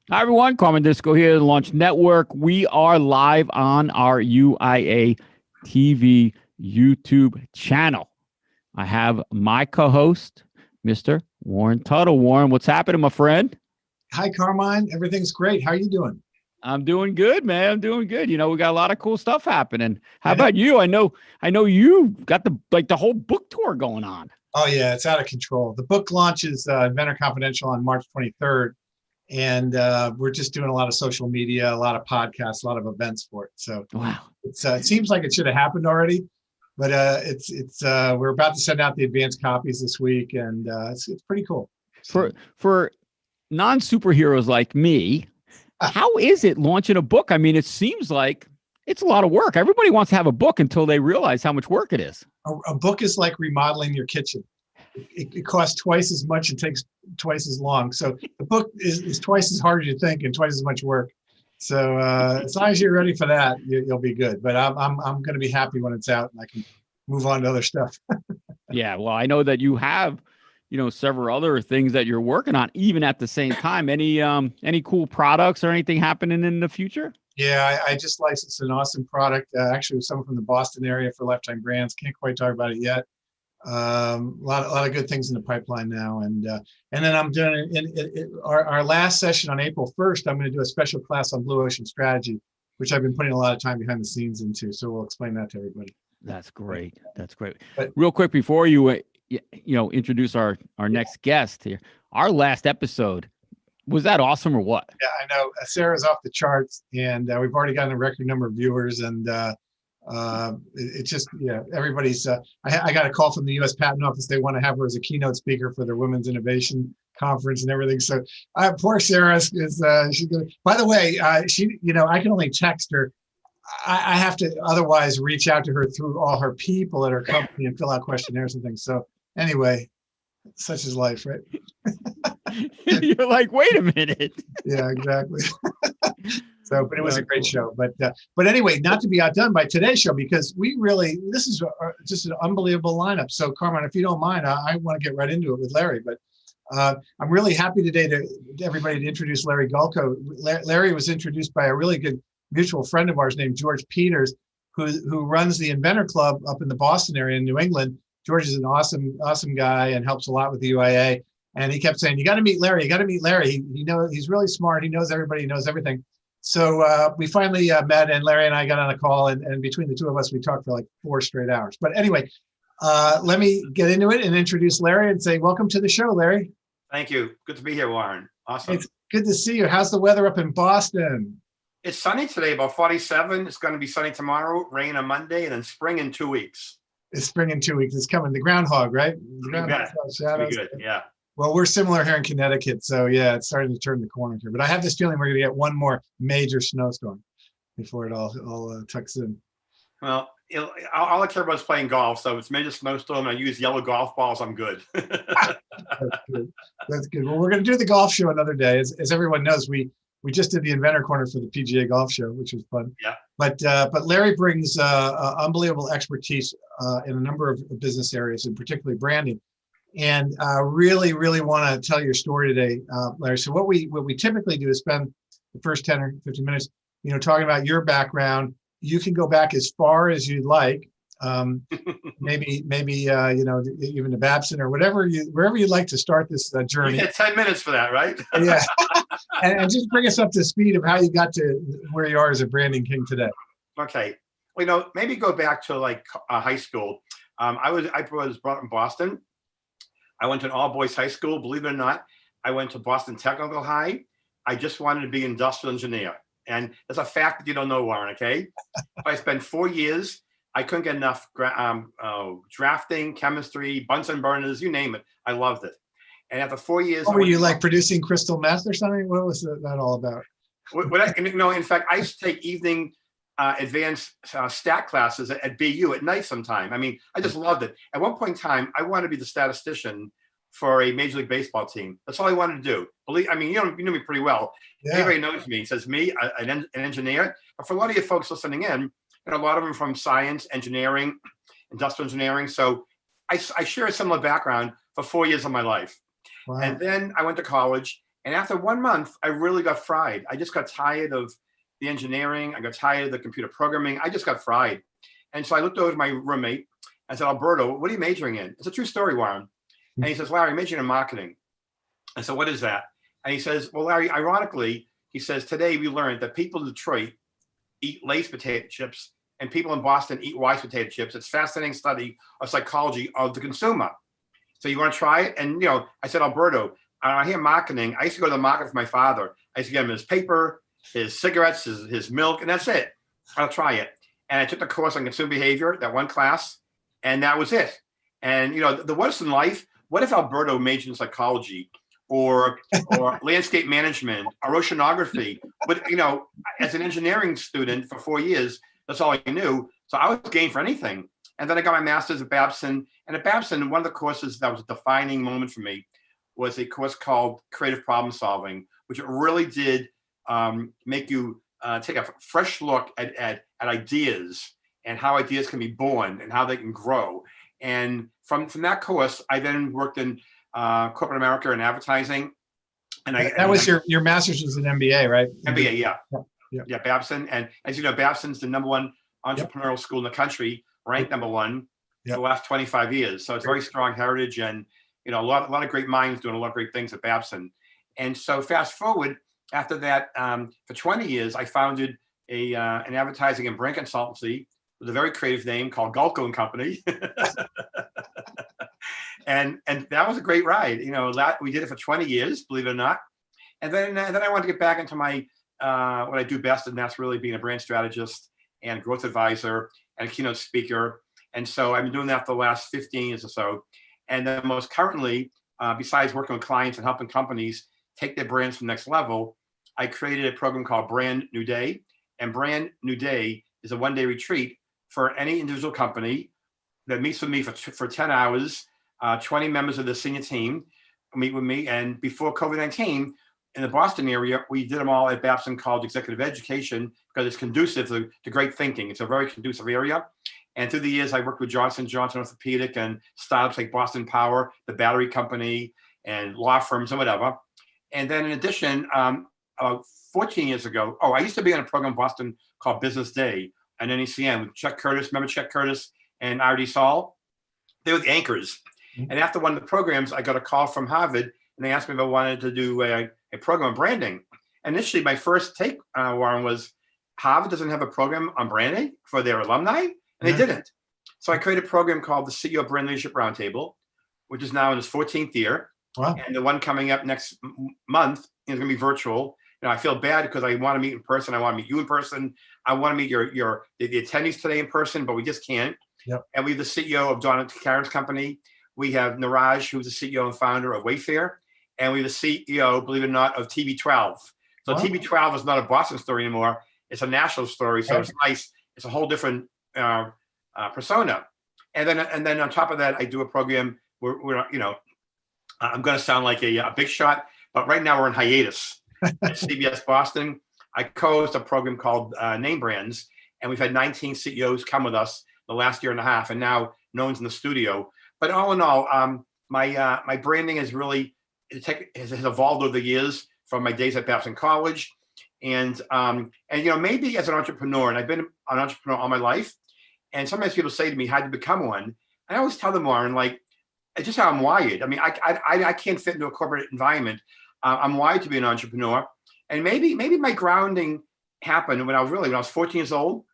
Hi, everyone. Carmen Disco here, the Launch Network. We are live on our UIA TV YouTube channel. I have my co-host, Mr. Warren Tuttle. Warren, what's happening, my friend? Hi, Carmine. Everything's great. How are you doing? I'm doing good, man. I'm doing good. You know, we got a lot of cool stuff happening. How about you? I know you got the whole book tour going on. Oh, yeah, it's out of control. The book launches Inventor Confidential on March 23rd. And we're just doing a lot of social media, a lot of podcasts, a lot of events for it. So wow, it seems like it should have happened already, but we're about to send out the advanced copies this week, and it's pretty cool. For non-superheroes like me, how is it launching a book? I mean, it seems like it's a lot of work. Everybody wants to have a book until they realize how much work it is. A book is like remodeling your kitchen. It costs twice as much and takes twice as long. So the book is twice as hard as you think and twice as much work. So as long as you're ready for that, you'll be good. But I'm going to be happy when it's out and I can move on to other stuff. Yeah, well, I know that you have, several other things that you're working on, even at the same time. Any cool products or anything happening in the future? Yeah, I just licensed an awesome product. Actually, with someone from the Boston area for Lifetime Brands. Can't quite talk about it yet. A lot of good things in the pipeline now, and then I'm doing our last session on April 1st. I'm going to do a special class on blue ocean strategy, which I've been putting a lot of time behind the scenes into. So we'll explain that to everybody. That's great. That's great. But real quick before you introduce our next guest here, our last episode, was that awesome or what? Yeah, I know Sarah's off the charts, and we've already gotten a record number of viewers, and it's just, everybody's, I got a call from the U.S. Patent Office. They want to have her as a keynote speaker for their Women's Innovation Conference and everything. So poor Sarah is she's going to, by the way, she, I can only text her. I have to otherwise reach out to her through all her people at her company and fill out questionnaires and things. So anyway, such is life, right? You're like, wait a minute. Yeah, exactly. So, but it was a great show. But anyway, not to be outdone by today's show, because this is just an unbelievable lineup. So, Carmen, if you don't mind, I want to get right into it with Larry. But I'm really happy today to everybody to introduce Larry Gulko. Larry was introduced by a really good mutual friend of ours named George Peters, who runs the Inventor Club up in the Boston area in New England. George is an awesome guy and helps a lot with the UIA. And he kept saying, "You got to meet Larry. You got to meet Larry. He knows, he's really smart. He knows everybody. He knows everything." So we finally met, and Larry and I got on a call, and between the two of us, we talked for like 4 straight hours. But anyway, let me get into it and introduce Larry and say, welcome to the show, Larry. Thank you. Good to be here, Warren. Awesome. It's good to see you. How's the weather up in Boston? It's sunny today, about 47. It's going to be sunny tomorrow, rain on Monday, and then spring in 2 weeks. It's spring in 2 weeks. It's coming. The groundhog, right? The groundhog shadows. Good. Yeah. Well, we're similar here in Connecticut, so yeah, it's starting to turn the corner here. But I have this feeling we're going to get one more major snowstorm before it all tucks in. Well, all I care about is playing golf. So if it's major snowstorm, I use yellow golf balls, I'm good. That's good. That's good. Well, we're going to do the golf show another day. As everyone knows, we just did the Inventor Corner for the PGA Golf Show, which was fun. Yeah. But Larry brings unbelievable expertise in a number of business areas, and particularly branding. And really want to tell your story today, Larry. So what we typically do is spend the first 10 or 15 minutes, talking about your background. You can go back as far as you'd like, maybe even to Babson or wherever you'd like to start this journey. You get 10 minutes for that, right? Yeah, and just bring us up to speed of how you got to where you are as a branding king today. Okay, well, maybe go back to like high school. I was brought up in Boston. I went to an all-boys high school. Believe it or not, I went to Boston Technical High. I just wanted to be an industrial engineer. And that's a fact that you don't know, Warren, okay? I spent 4 years. I couldn't get enough drafting, chemistry, Bunsen burners, you name it. I loved it. And after 4 years... What were you, like producing crystal meth or something? What was that all about? In fact, I used to take evening advanced stat classes at BU at night sometime. I mean, I just loved it. At one point in time, I wanted to be the statistician for a Major League Baseball team. That's all I wanted to do. You know me pretty well. Yeah. Everybody knows me. It says me, an engineer. But for a lot of you folks listening in, a lot of them from science, engineering, industrial engineering. So I share a similar background for 4 years of my life. Wow. And then I went to college And after 1 month, I really got fried. I just got tired of the engineering. I got tired of the computer programming. I just got fried. And so I looked over to my roommate. I said, Alberto, what are you majoring in? It's a true story, Warren. And he says, Larry, I'm majoring in marketing. I said, what is that? And he says, well, Larry, ironically, he says, today we learned that people in Detroit eat Lay's potato chips and people in Boston eat Wise potato chips. It's a fascinating study of psychology of the consumer. So you want to try it? And, I said, Alberto, I hear marketing. I used to go to the market for my father. I used to get him his paper, his cigarettes, his milk, and that's it. I'll try it. And I took the course on consumer behavior, that one class, and that was it. And, the what's in life, what if Alberto majored in psychology or landscape management or oceanography? But, as an engineering student for 4 years, that's all I knew. So I was game for anything. And then I got my master's at Babson. And at Babson, one of the courses that was a defining moment for me was a course called Creative Problem Solving, which really did make you take a fresh look at ideas and how ideas can be born and how they can grow. And from that course, I then worked in corporate America and advertising. And that was your master's was an MBA, right? MBA, yeah, Babson. And as you know, Babson's the #1 entrepreneurial school in the country, ranked #1 for the last 25 years. So it's very strong heritage, and a lot of great minds doing a lot of great things at Babson. And so fast forward, after that, for 20 years, I founded an advertising and brand consultancy with a very creative name called Gulko and Company. and that was a great ride. We did it for 20 years, believe it or not. And then I wanted to get back into my what I do best, and that's really being a brand strategist and growth advisor and a keynote speaker. And so I've been doing that for the last 15 years or so. And then most currently, besides working with clients and helping companies take their brands to the next level, I created a program called Brand New Day. And Brand New Day is a 1-day retreat for any individual company that meets with me for 10 hours. 20 members of the senior team meet with me. And before COVID-19, in the Boston area, we did them all at Babson College Executive Education because it's conducive to great thinking. It's a very conducive area. And through the years, I worked with Johnson & Johnson Orthopedic and startups like Boston Power, the battery company, and law firms and whatever. And then in addition, 14 years ago, I used to be on a program in Boston called Business Day and NECM with Chuck Curtis. Remember Chuck Curtis and R.D. Saul? They were the anchors. Mm-hmm. And after one of the programs, I got a call from Harvard, and they asked me if I wanted to do a program on branding. Initially, my first take, Warren, was Harvard doesn't have a program on branding for their alumni, and they didn't. So I created a program called the CEO Brand Leadership Roundtable, which is now in its 14th year. Wow. And the one coming up next month is going to be virtual. I feel bad because I want to meet in person. I want to meet you in person. I want to meet the attendees today in person, but we just can't. Yep. And we have the CEO of Donna Karen's company. We have Niraj, who's the CEO and founder of Wayfair. And we have the CEO, believe it or not, of TV12. So wow. TV12 is not a Boston story anymore. It's a national story. So it's nice. It's a whole different persona. And then on top of that, I do a program where I'm going to sound like a big shot, but right now we're in hiatus at CBS Boston. I co-host a program called Name Brands, and we've had 19 CEOs come with us the last year and a half, and now no one's in the studio. But all in all, my branding has really has evolved over the years from my days at Babson College, and maybe as an entrepreneur, and I've been an entrepreneur all my life. And sometimes people say to me, "How'd you become one?" I always tell them, Warren, like, it's just how I'm wired. I mean, I can't fit into a corporate environment. I'm wired to be an entrepreneur, and maybe my grounding happened when I was 14 years old.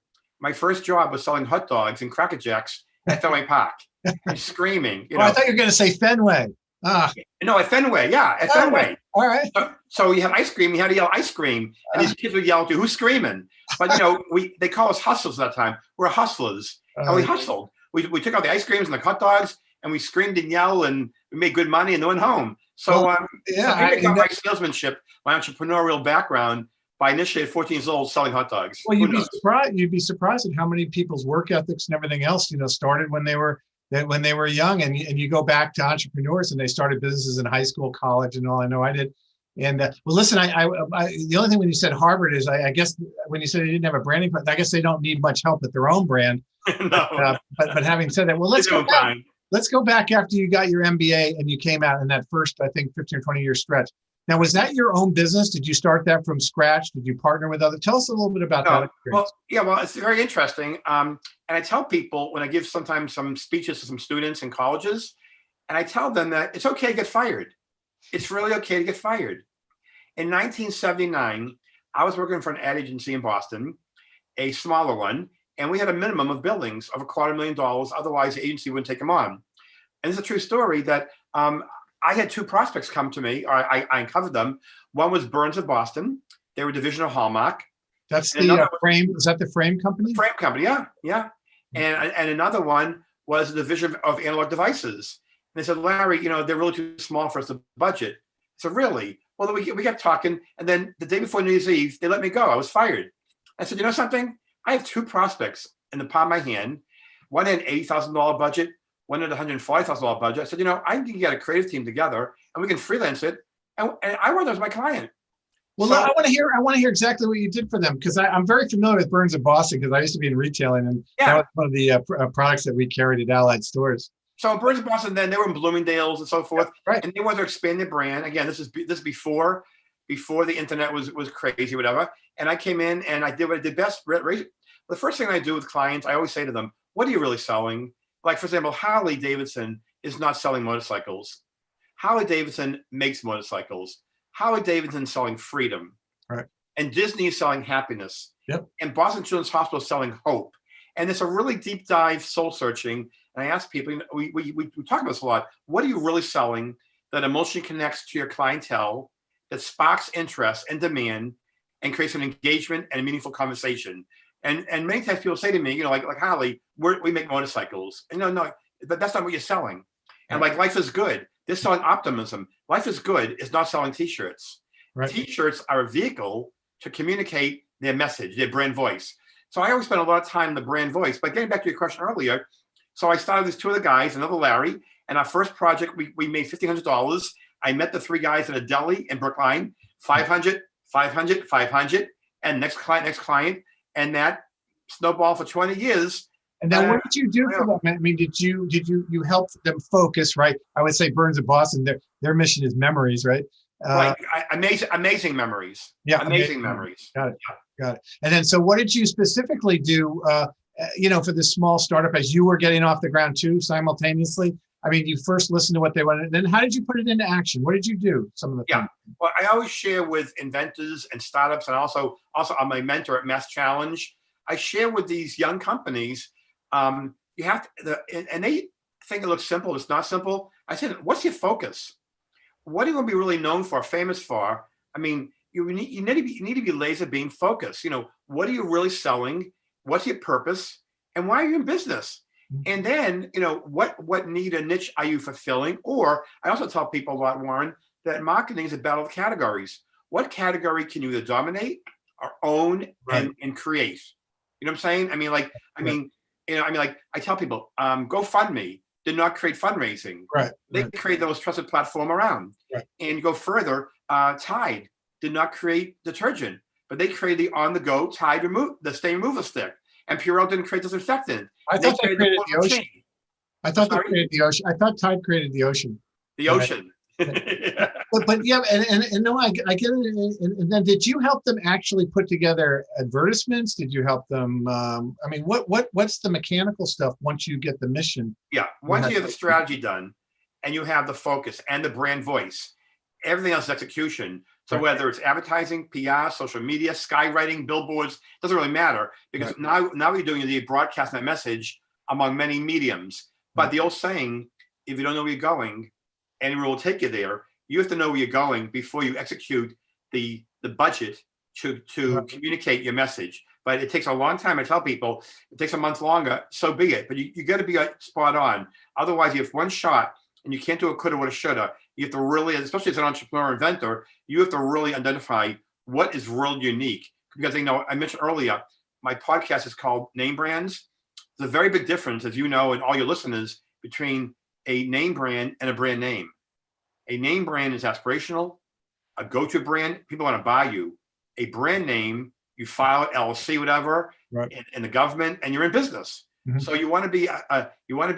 My first job was selling hot dogs and Cracker Jacks at Fenway Park. I'm screaming. I thought you were going to say Fenway. No, at Fenway. Yeah, at Fenway. All right. So you had ice cream. You had to yell ice cream, and these kids would yell to who's screaming. But they call us hustlers at that time. We're hustlers, and we hustled. We took out the ice creams and the hot dogs, and we screamed and yelled, and we made good money, and then went home. So I got my salesmanship, my entrepreneurial background by initially at 14 years old selling hot dogs. Well, you'd be surprised at how many people's work ethics and everything else, started when they were young, and you go back to entrepreneurs and they started businesses in high school, college, and all. I know I did. And well, listen, I the only thing when you said Harvard is I guess when you said they didn't have a branding, but I guess they don't need much help with their own brand. No. But having said that, well, let's go back. Let's go back after you got your MBA and you came out in that first, I think, 15 or 20 year stretch. Now, was that your own business? Did you start that from scratch? Did you partner with others? Tell us a little bit about that experience. Well, it's very interesting. And I tell people when I give sometimes some speeches to some students in colleges, and I tell them that it's okay to get fired. It's really okay to get fired. In 1979, I was working for an ad agency in Boston, a smaller one, and we had a minimum of billings of $250,000. Otherwise, the agency wouldn't take them on. And it's a true story that I had two prospects come to me, or I uncovered them. One was Burns of Boston. They were a division of Hallmark. That's the frame. Is that the frame company? Frame company, yeah. And another one was a division of analog devices. And they said, Larry, they're really too small for us to budget. So really? Well, then we kept talking. And then the day before New Year's Eve, they let me go. I was fired. I said, you know something? I have two prospects in the palm of my hand. One had an $80,000 budget. One at $140,000 budget. I said, I can get a creative team together and we can freelance it. And I want them as my client. Well, so, I want to hear exactly what you did for them, because I'm very familiar with Burns of Boston because I used to be in retailing, and that was one of the products that we carried at Allied stores. So Burns of Boston, then they were in Bloomingdale's and so forth, right? And they wanted to expand their brand. Again, this is before the internet was crazy, whatever. And I came in and I did what I did best. The first thing I do with clients, I always say to them, "What are you really selling?" Like, for example, Harley-Davidson is not selling motorcycles. Harley-Davidson makes motorcycles. Harley-Davidson is selling freedom. Right. And Disney is selling happiness. Yep. And Boston Children's Hospital is selling hope. And it's a really deep dive soul searching. And I ask people, we talk about this a lot. What are you really selling that emotionally connects to your clientele, that sparks interest and demand, and creates an engagement and a meaningful conversation? And many times people say to me, like Harley, we make motorcycles. And no, but that's not what you're selling. And like life is good. They're selling optimism. Life is good is not selling T-shirts. Right. T-shirts are a vehicle to communicate their message, their brand voice. So I always spend a lot of time in the brand voice. But getting back to your question earlier, so I started with two of the guys, another Larry, and our first project, we made $1,500. I met the three guys at a deli in Brookline, 500, 500, 500, and next client. And that snowballed for 20 years. And then what did you do for them? I mean, did you help them focus, right? I would say Burns of Boston, their mission is memories, right? Amazing memories. Yeah. Amazing memories. Got it. And then, so what did you specifically do, for this small startup as you were getting off the ground too, simultaneously? I mean, you first listened to what they wanted, and then how did you put it into action? What did you do? Some of the things. Well, I always share with inventors and startups, and also I'm a mentor at Mass Challenge. I share with these young companies, you have to, and they think it looks simple. It's not simple. I said, what's your focus? What are you going to be really known for, famous for? I mean, you need to be laser beam focused. What are you really selling? What's your purpose? And why are you in business? And then, what need or niche are you fulfilling? Or I also tell people a lot, Warren, that marketing is a battle of categories. What category can you either dominate or own and create? You know what I'm saying? I tell people, GoFundMe did not create fundraising. Right. They created the most trusted platform around. Right. And you go further, Tide did not create detergent, but they created the on-the-go Tide the stain removal stick. And Purell didn't create disinfectant. I thought they created the ocean. I thought they created the ocean. I thought Tide created the ocean. The ocean. But yeah, and no, I get it. And then did you help them actually put together advertisements? Did you help them? What's the mechanical stuff once you get the mission? Yeah, once you have the strategy done, and you have the focus and the brand voice, everything else is execution. So whether it's advertising, PR, social media, skywriting, billboards, doesn't really matter, because now what you're doing is you're broadcasting that message among many mediums. But the old saying, if you don't know where you're going, anywhere will take you there. You have to know where you're going before you execute the budget to communicate your message. But it takes a long time. I tell people it takes a month longer, so be it. But you got to be spot on. Otherwise, you have one shot and you can't do a coulda, woulda, shoulda. You have to really, especially as an entrepreneur inventor, you have to really identify what is real unique. Because I mentioned earlier, my podcast is called Name Brands. There's a very big difference, as you know, and all your listeners, between a name brand and a brand name. A name brand is aspirational, a go-to brand, people want to buy you. A brand name, you file it, LLC, whatever, in the government, and you're in business. Mm-hmm. So you want to be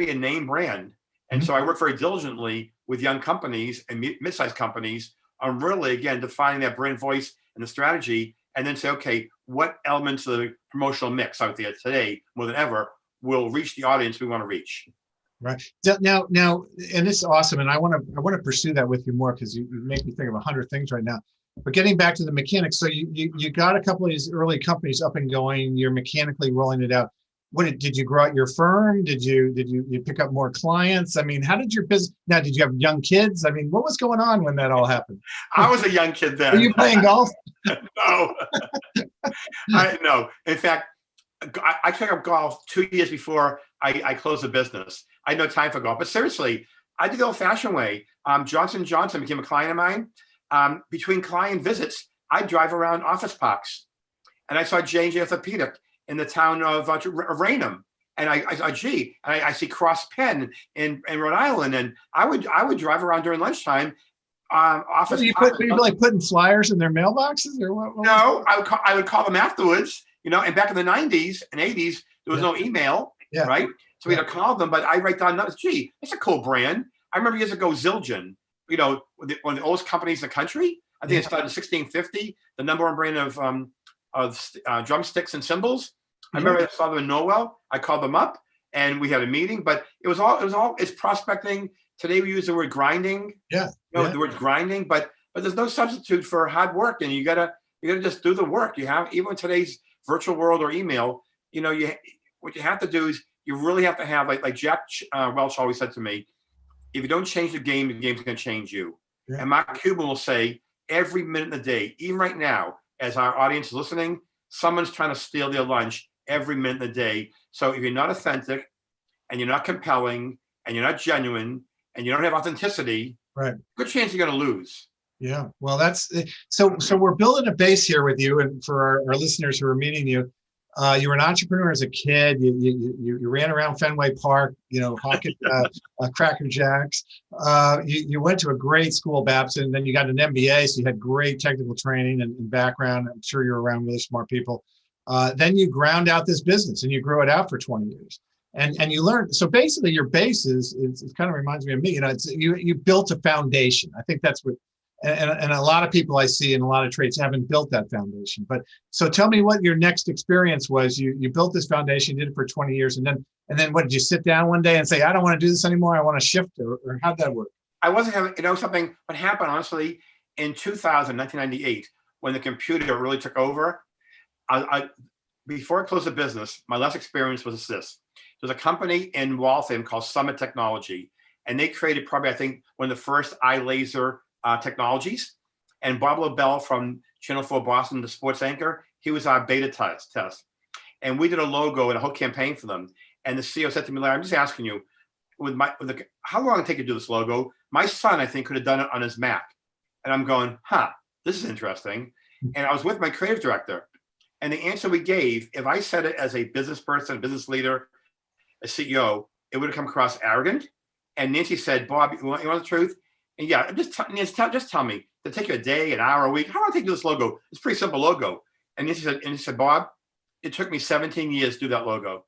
a name brand. And so I work very diligently with young companies and mid-sized companies on really, again, defining that brand voice and the strategy, and then say, okay, what elements of the promotional mix out there today, more than ever, will reach the audience we want to reach? Right. Now, and this is awesome, and I want to pursue that with you more, because you make me think of 100 things right now. But getting back to the mechanics, so you got a couple of these early companies up and going. You're mechanically rolling it out. What did you grow out your firm? Did you pick up more clients? I mean, how did your business? Now, did you have young kids? I mean, what was going on when that all happened? I was a young kid then. Were you playing golf? No, no. In fact, I took up golf 2 years before I closed the business. I had no time for golf. But seriously, I did the old-fashioned way. Johnson & Johnson became a client of mine. Between client visits, I'd drive around office parks. And I saw J&J Orthopedic in the town of Raynham. And I see Cross Penn in Rhode Island. And I would drive around during lunchtime. Office. Were you like putting flyers in their mailboxes, or what? No, I would call them afterwards. And back in the 90s and 80s, there was no email, right? So we'd have called them, but I write down notes. Gee, it's a cool brand. I remember years ago, Zildjian, one of the oldest companies in the country. I think it started in 1650. The number one brand of drumsticks and cymbals. I remember I saw them in Norwell. I called them up, and we had a meeting. But it's prospecting. Today we use the word grinding. The word grinding, but there's no substitute for hard work, and you gotta just do the work. You have, even in today's virtual world or email, what you have to do is you really have to have, like Jack Welch always said to me, if you don't change the game's going to change you. Yeah. And Mark Cuban will say, every minute of the day, even right now, as our audience is listening, someone's trying to steal their lunch every minute of the day. So if you're not authentic, and you're not compelling, and you're not genuine, and you don't have authenticity, right, good chance you're going to lose. Yeah, well, that's so we're building a base here with you, and for our listeners who are meeting you, you were an entrepreneur as a kid. You ran around Fenway Park, hawking Cracker Jacks. You went to a great school, Babson. Then you got an MBA, so you had great technical training and background. I'm sure you're around really smart people. Then you ground out this business, and you grew it out for 20 years. And you learned. So basically, your base is it kind of reminds me of me. You built a foundation. I think that's what. And a lot of people I see in a lot of trades haven't built that foundation. But so tell me what your next experience was. You built this foundation, did it for 20 years. And then what, did you sit down one day and say, I don't want to do this anymore, I want to shift, or how'd that work? I wasn't having, something, what happened, honestly, in 1998, when the computer really took over, before I closed the business, my last experience was this. There's a company in Waltham called Summit Technology, and they created probably, I think, one of the first eye laser technologies. And Bob Lobel from Channel 4 Boston, the sports anchor, he was our beta test. And we did a logo and a whole campaign for them. And the CEO said to me, Larry, I'm just asking you, how long did it take you to do this logo? My son, I think, could have done it on his Mac. And I'm going, this is interesting. And I was with my creative director. And the answer we gave, if I said it as a business person, a business leader, a CEO, it would have come across arrogant. And Nancy said, Bob, you want the truth? And yeah, just tell me. It'll take you a day, an hour, a week. How long did it take you this logo? It's a pretty simple logo. And he said, Bob, it took me 17 years to do that logo.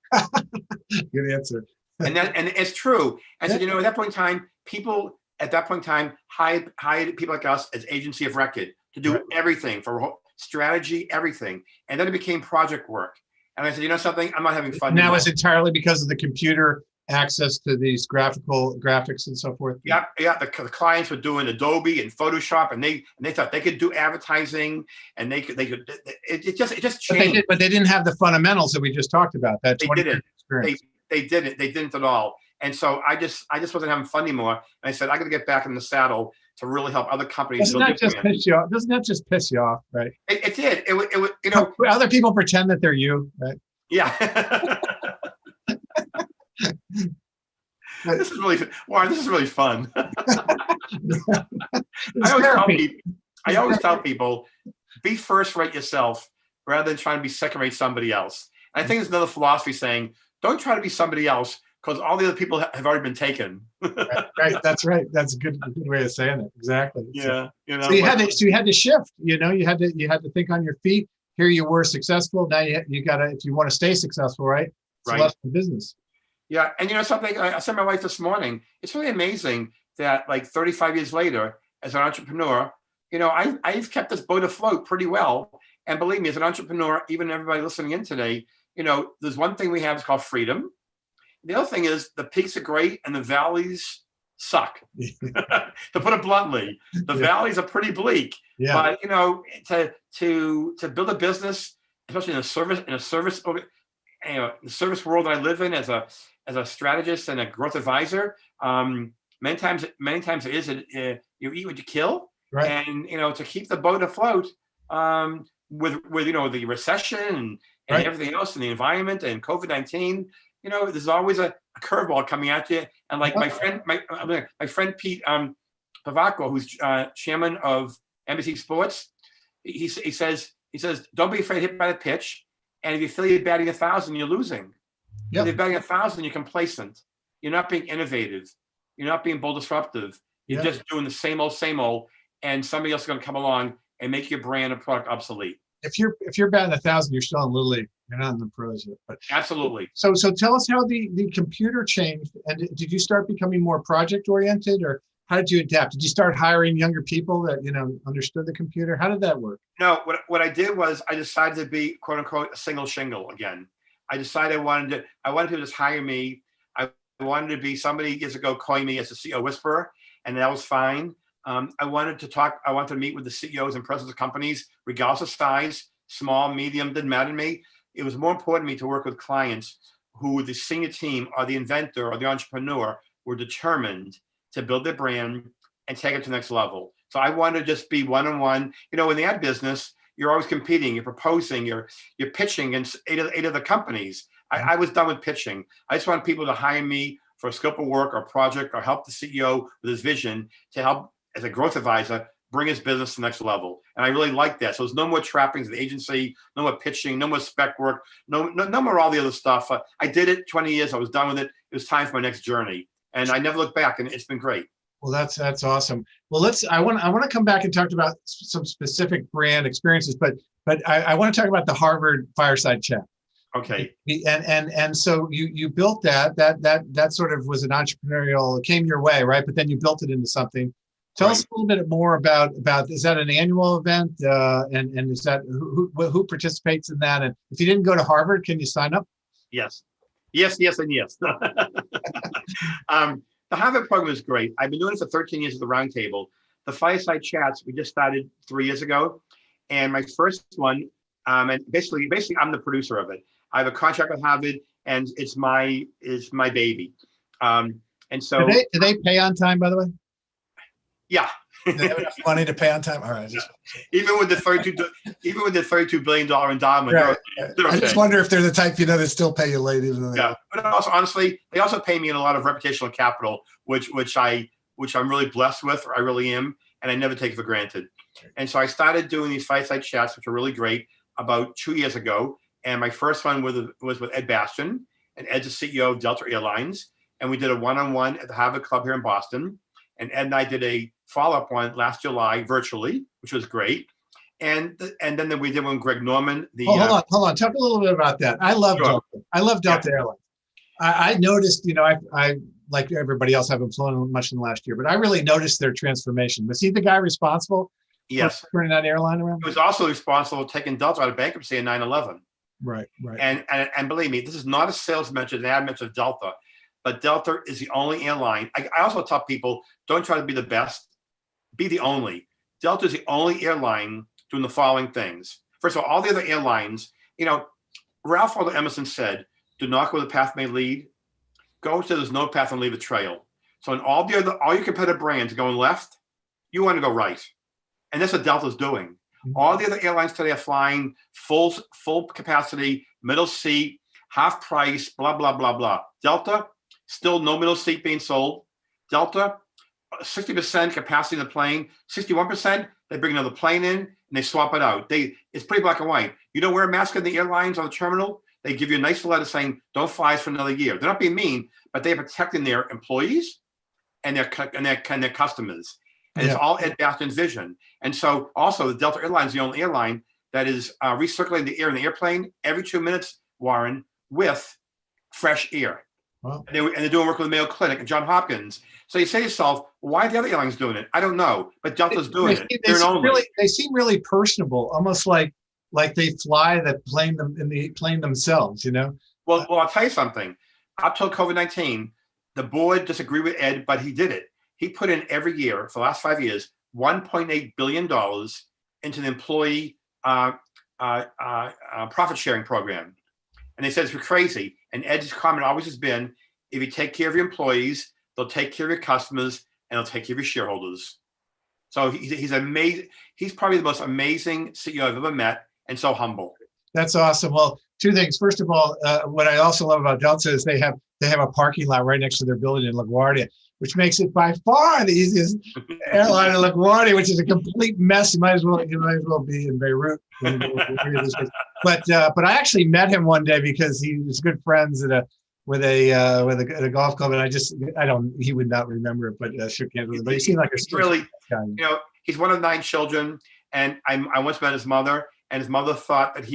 Good answer. and it's true. I said, at that point in time, people hired people like us as agency of record to do everything, for strategy, everything. And then it became project work. And I said, something, I'm not having fun now. It's entirely because of the computer access to these graphics and so forth. Yeah. The clients were doing Adobe and Photoshop, and they thought they could do advertising, and they could. It just changed. But they didn't have the fundamentals that we just talked about. That they didn't. They didn't. They didn't at all. And so I just wasn't having fun anymore. And I said, I got to get back in the saddle to really help other companies. Doesn't that just piss you off? Right. It did. It other people pretend that they're you, right? Yeah. This is really fun. I always tell people, be first rate yourself rather than trying to be second rate somebody else. And I think there's another philosophy saying, don't try to be somebody else, because all the other people have already been taken. Right. That's right. That's a good way of saying it. Exactly. Yeah. So you had to shift. You had to think on your feet. Here you were successful. Now you got to, if you want to stay successful, right? It's less than business. Yeah. And something, I said to my wife this morning, it's really amazing that 35 years later, as an entrepreneur, I've kept this boat afloat pretty well. And believe me, as an entrepreneur, even everybody listening in today, there's one thing we have is called freedom. The other thing is the peaks are great and the valleys suck. To put it bluntly, the valleys are pretty bleak. Yeah. But to build a business, especially in the service world that I live in as a strategist and a growth advisor, many times it is you eat what you kill. Right. And to keep the boat afloat, with the recession and everything else and the environment and COVID-19, there's always a curveball coming at you. And like my friend Pete Pavacco, who's chairman of NBC Sports, he says, don't be afraid to hit by the pitch. And if you feel you're batting 1,000, you're losing. Yep. If you're batting 1,000, you're complacent. You're not being innovative. You're not being bold disruptive. You're just doing the same old, and somebody else is going to come along and make your brand and product obsolete. If you're batting 1,000, you're still in Little League. You're not in the pros yet. But absolutely. So tell us how the computer changed, and did you start becoming more project oriented, or how did you adapt? Did you start hiring younger people that understood the computer? How did that work? No, what I did was I decided to be quote unquote a single shingle again. I decided I wanted people to just hire me. I wanted to be, somebody years ago coined me as a CEO whisperer, and that was fine. I wanted to meet with the CEOs and presidents of companies, regardless of size, small, medium, didn't matter to me. It was more important to me to work with clients who the senior team or the inventor or the entrepreneur were determined to build their brand and take it to the next level. So I wanted to just be one-on-one. In the ad business, you're always competing, you're proposing, you're pitching against eight other companies. I was done with pitching. I just want people to hire me for a scope of work or project or help the CEO with his vision to help, as a growth advisor, bring his business to the next level. And I really like that. So there's no more trappings of the agency, no more pitching, no more spec work, no more all the other stuff. I did it 20 years. I was done with it. It was time for my next journey. And I never looked back, and it's been great. Well, that's awesome. Well, I want to come back and talk about some specific brand experiences, but I want to talk about the Harvard Fireside Chat. Okay. And so you built that sort of was an entrepreneurial, it came your way, right? But then you built it into something. Tell us a little bit more about, is that an annual event? And is that, who participates in that? And if you didn't go to Harvard, can you sign up? Yes, and yes. The Harvard program is great. I've been doing it for 13 years at the Roundtable. The Fireside Chats, we just started 3 years ago. And my first one, and basically I'm the producer of it. I have a contract with Harvard, and it's my baby. And so do they pay on time, by the way? Yeah. Do they have enough money to pay on time? All right. Even with the $32 billion endowment, right. they're okay. I just wonder if they're the type that still pay you late, even though But also, honestly, they also pay me in a lot of reputational capital, which I'm really blessed with, or I really am, and I never take it for granted. And so I started doing these Fireside Chats, which are really great, about 2 years ago. And my first one was with Ed Bastian, and Ed's the CEO of Delta Airlines, and we did a one-on-one at the Harvard Club here in Boston. And Ed and I did a follow-up one last July virtually, which was great. And then we did one with Greg Norman. Hold on. Talk a little bit about that. I love Delta. I love Delta Airlines. I noticed, I like everybody else, haven't flown much in the last year, but I really noticed their transformation. Was he the guy responsible for turning that airline around? He was also responsible for taking Delta out of bankruptcy in 9/11. Right. And believe me, this is not a sales mention, an ad mention of Delta. But Delta is the only airline. I also tell people, don't try to be the best, be the only. Delta is the only airline doing the following things. First of all the other airlines, Ralph Waldo Emerson said, do not go where the path may lead. Go to there's no path and leave a trail. So in all your competitive brands going left, you want to go right. And that's what Delta's doing. Mm-hmm. All the other airlines today are flying full capacity, middle seat, half price, blah, blah, blah, blah. Delta, still no middle seat being sold. Delta, 60% capacity in the plane, 61%, they bring another plane in and they swap it out. It's pretty black and white. You don't wear a mask in the airlines on the terminal, they give you a nice letter saying, don't fly us for another year. They're not being mean, but they're protecting their employees and their customers. And it's all Ed Bastian's vision. And so also the Delta Airlines is the only airline that is recirculating the air in the airplane every 2 minutes, Warren, with fresh air. Wow. And they're doing work with the Mayo Clinic and John Hopkins. So you say to yourself, why are the other airlines doing it? I don't know, but Delta's doing it. They seem really personable, almost like they fly the plane themselves. Well, I'll tell you something. Up till COVID-19, the board disagreed with Ed, but he did it. He put in every year for the last 5 years $1.8 billion into the employee profit sharing program. And they said it's crazy. And Ed's comment always has been, if you take care of your employees, they'll take care of your customers, and they'll take care of your shareholders. So he's amazing. He's probably the most amazing CEO I've ever met, and so humble. That's awesome. Well, two things. First of all, what I also love about Delta is they have a parking lot right next to their building in LaGuardia, which makes it by far the easiest airline in LaGuardia, which is a complete mess. You might as well be in Beirut. But I actually met him one day because he was good friends at a golf club, and he would not remember it, but shook hands with him. But he seemed like a really guy. He's one of 9 children, and I once met his mother, and his mother thought that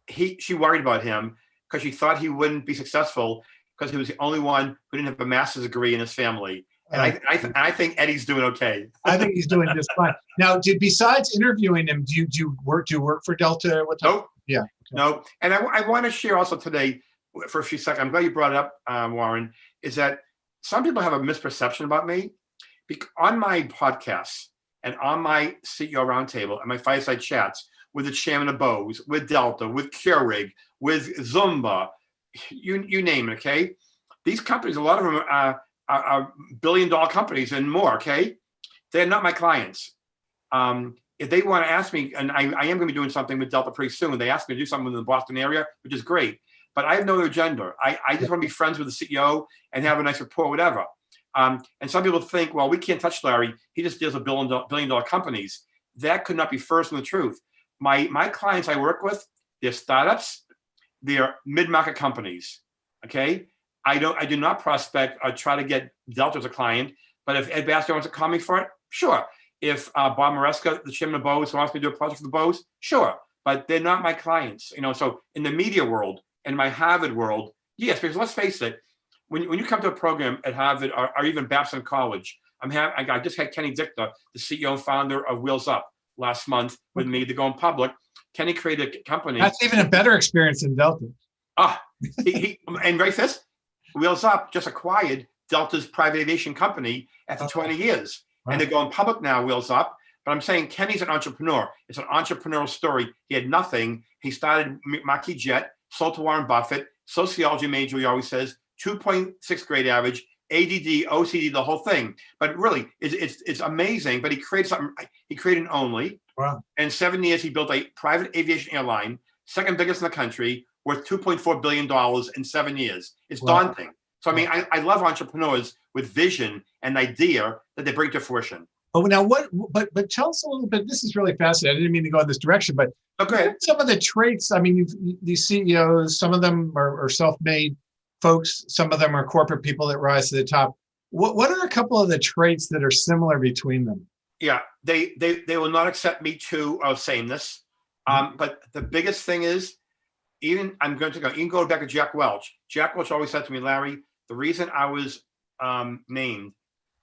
she worried about him because she thought he wouldn't be successful because he was the only one who didn't have a master's degree in his family. And I think Eddie's doing okay. I think he's doing just fine. Now, besides interviewing him, do you work for Delta? Nope. Yeah. Okay. No. And I want to share also today, for a few seconds, I'm glad you brought it up, Warren, is that some people have a misperception about me. On my podcasts and on my CEO Roundtable and my Fireside Chats with the chairman of Bose, with Delta, with Keurig, with Zumba, you name it, okay? These companies, a lot of them are billion-dollar companies and more, okay? They're not my clients. If they want to ask me, and I am going to be doing something with Delta pretty soon, they asked me to do something in the Boston area, which is great. But I have no agenda. I just want to be friends with the CEO and have a nice rapport, whatever. And some people think, well, we can't touch Larry. He just deals with billion-dollar companies. That could not be further from the truth. My clients I work with, they're startups, they're mid-market companies. Okay, I do not prospect or try to get Delta as a client. But if Ed Bastian wants to call me for it, sure. If Bob Maresca, the chairman of Bose, wants me to do a project for the Bose, sure. But they're not my clients. So in the media world, in my Harvard world, yes, because let's face it, when you come to a program at Harvard or even Babson College, I just had Kenny Dichter, the CEO and founder of Wheels Up, last month with me to go in public. Kenny created a company. That's even a better experience than Delta. And right this, Wheels Up just acquired Delta's private aviation company after 20 years. Wow. And they're going public now, Wheels Up. But I'm saying Kenny's an entrepreneur. It's an entrepreneurial story. He had nothing. He started Marquis Jet, sold to Warren Buffett, sociology major, he always says, 2.6 grade average, ADD, OCD, the whole thing. But really, it's amazing. But he created something. He created an Only. Wow. In 7 years, he built a private aviation airline, second biggest in the country, worth $2.4 billion in 7 years. It's daunting. So, I mean, I love entrepreneurs with vision and idea that they bring to fruition. Oh, now but tell us a little bit. This is really fascinating. I didn't mean to go in this direction, but okay. Some of the traits, I mean, these CEOs, some of them are self-made folks. Some of them are corporate people that rise to the top. What are a couple of the traits that are similar between them? Yeah, they will not accept me too of sameness. But the biggest thing is, you can go back to Jack Welch. Jack Welch always said to me, Larry, the reason I was named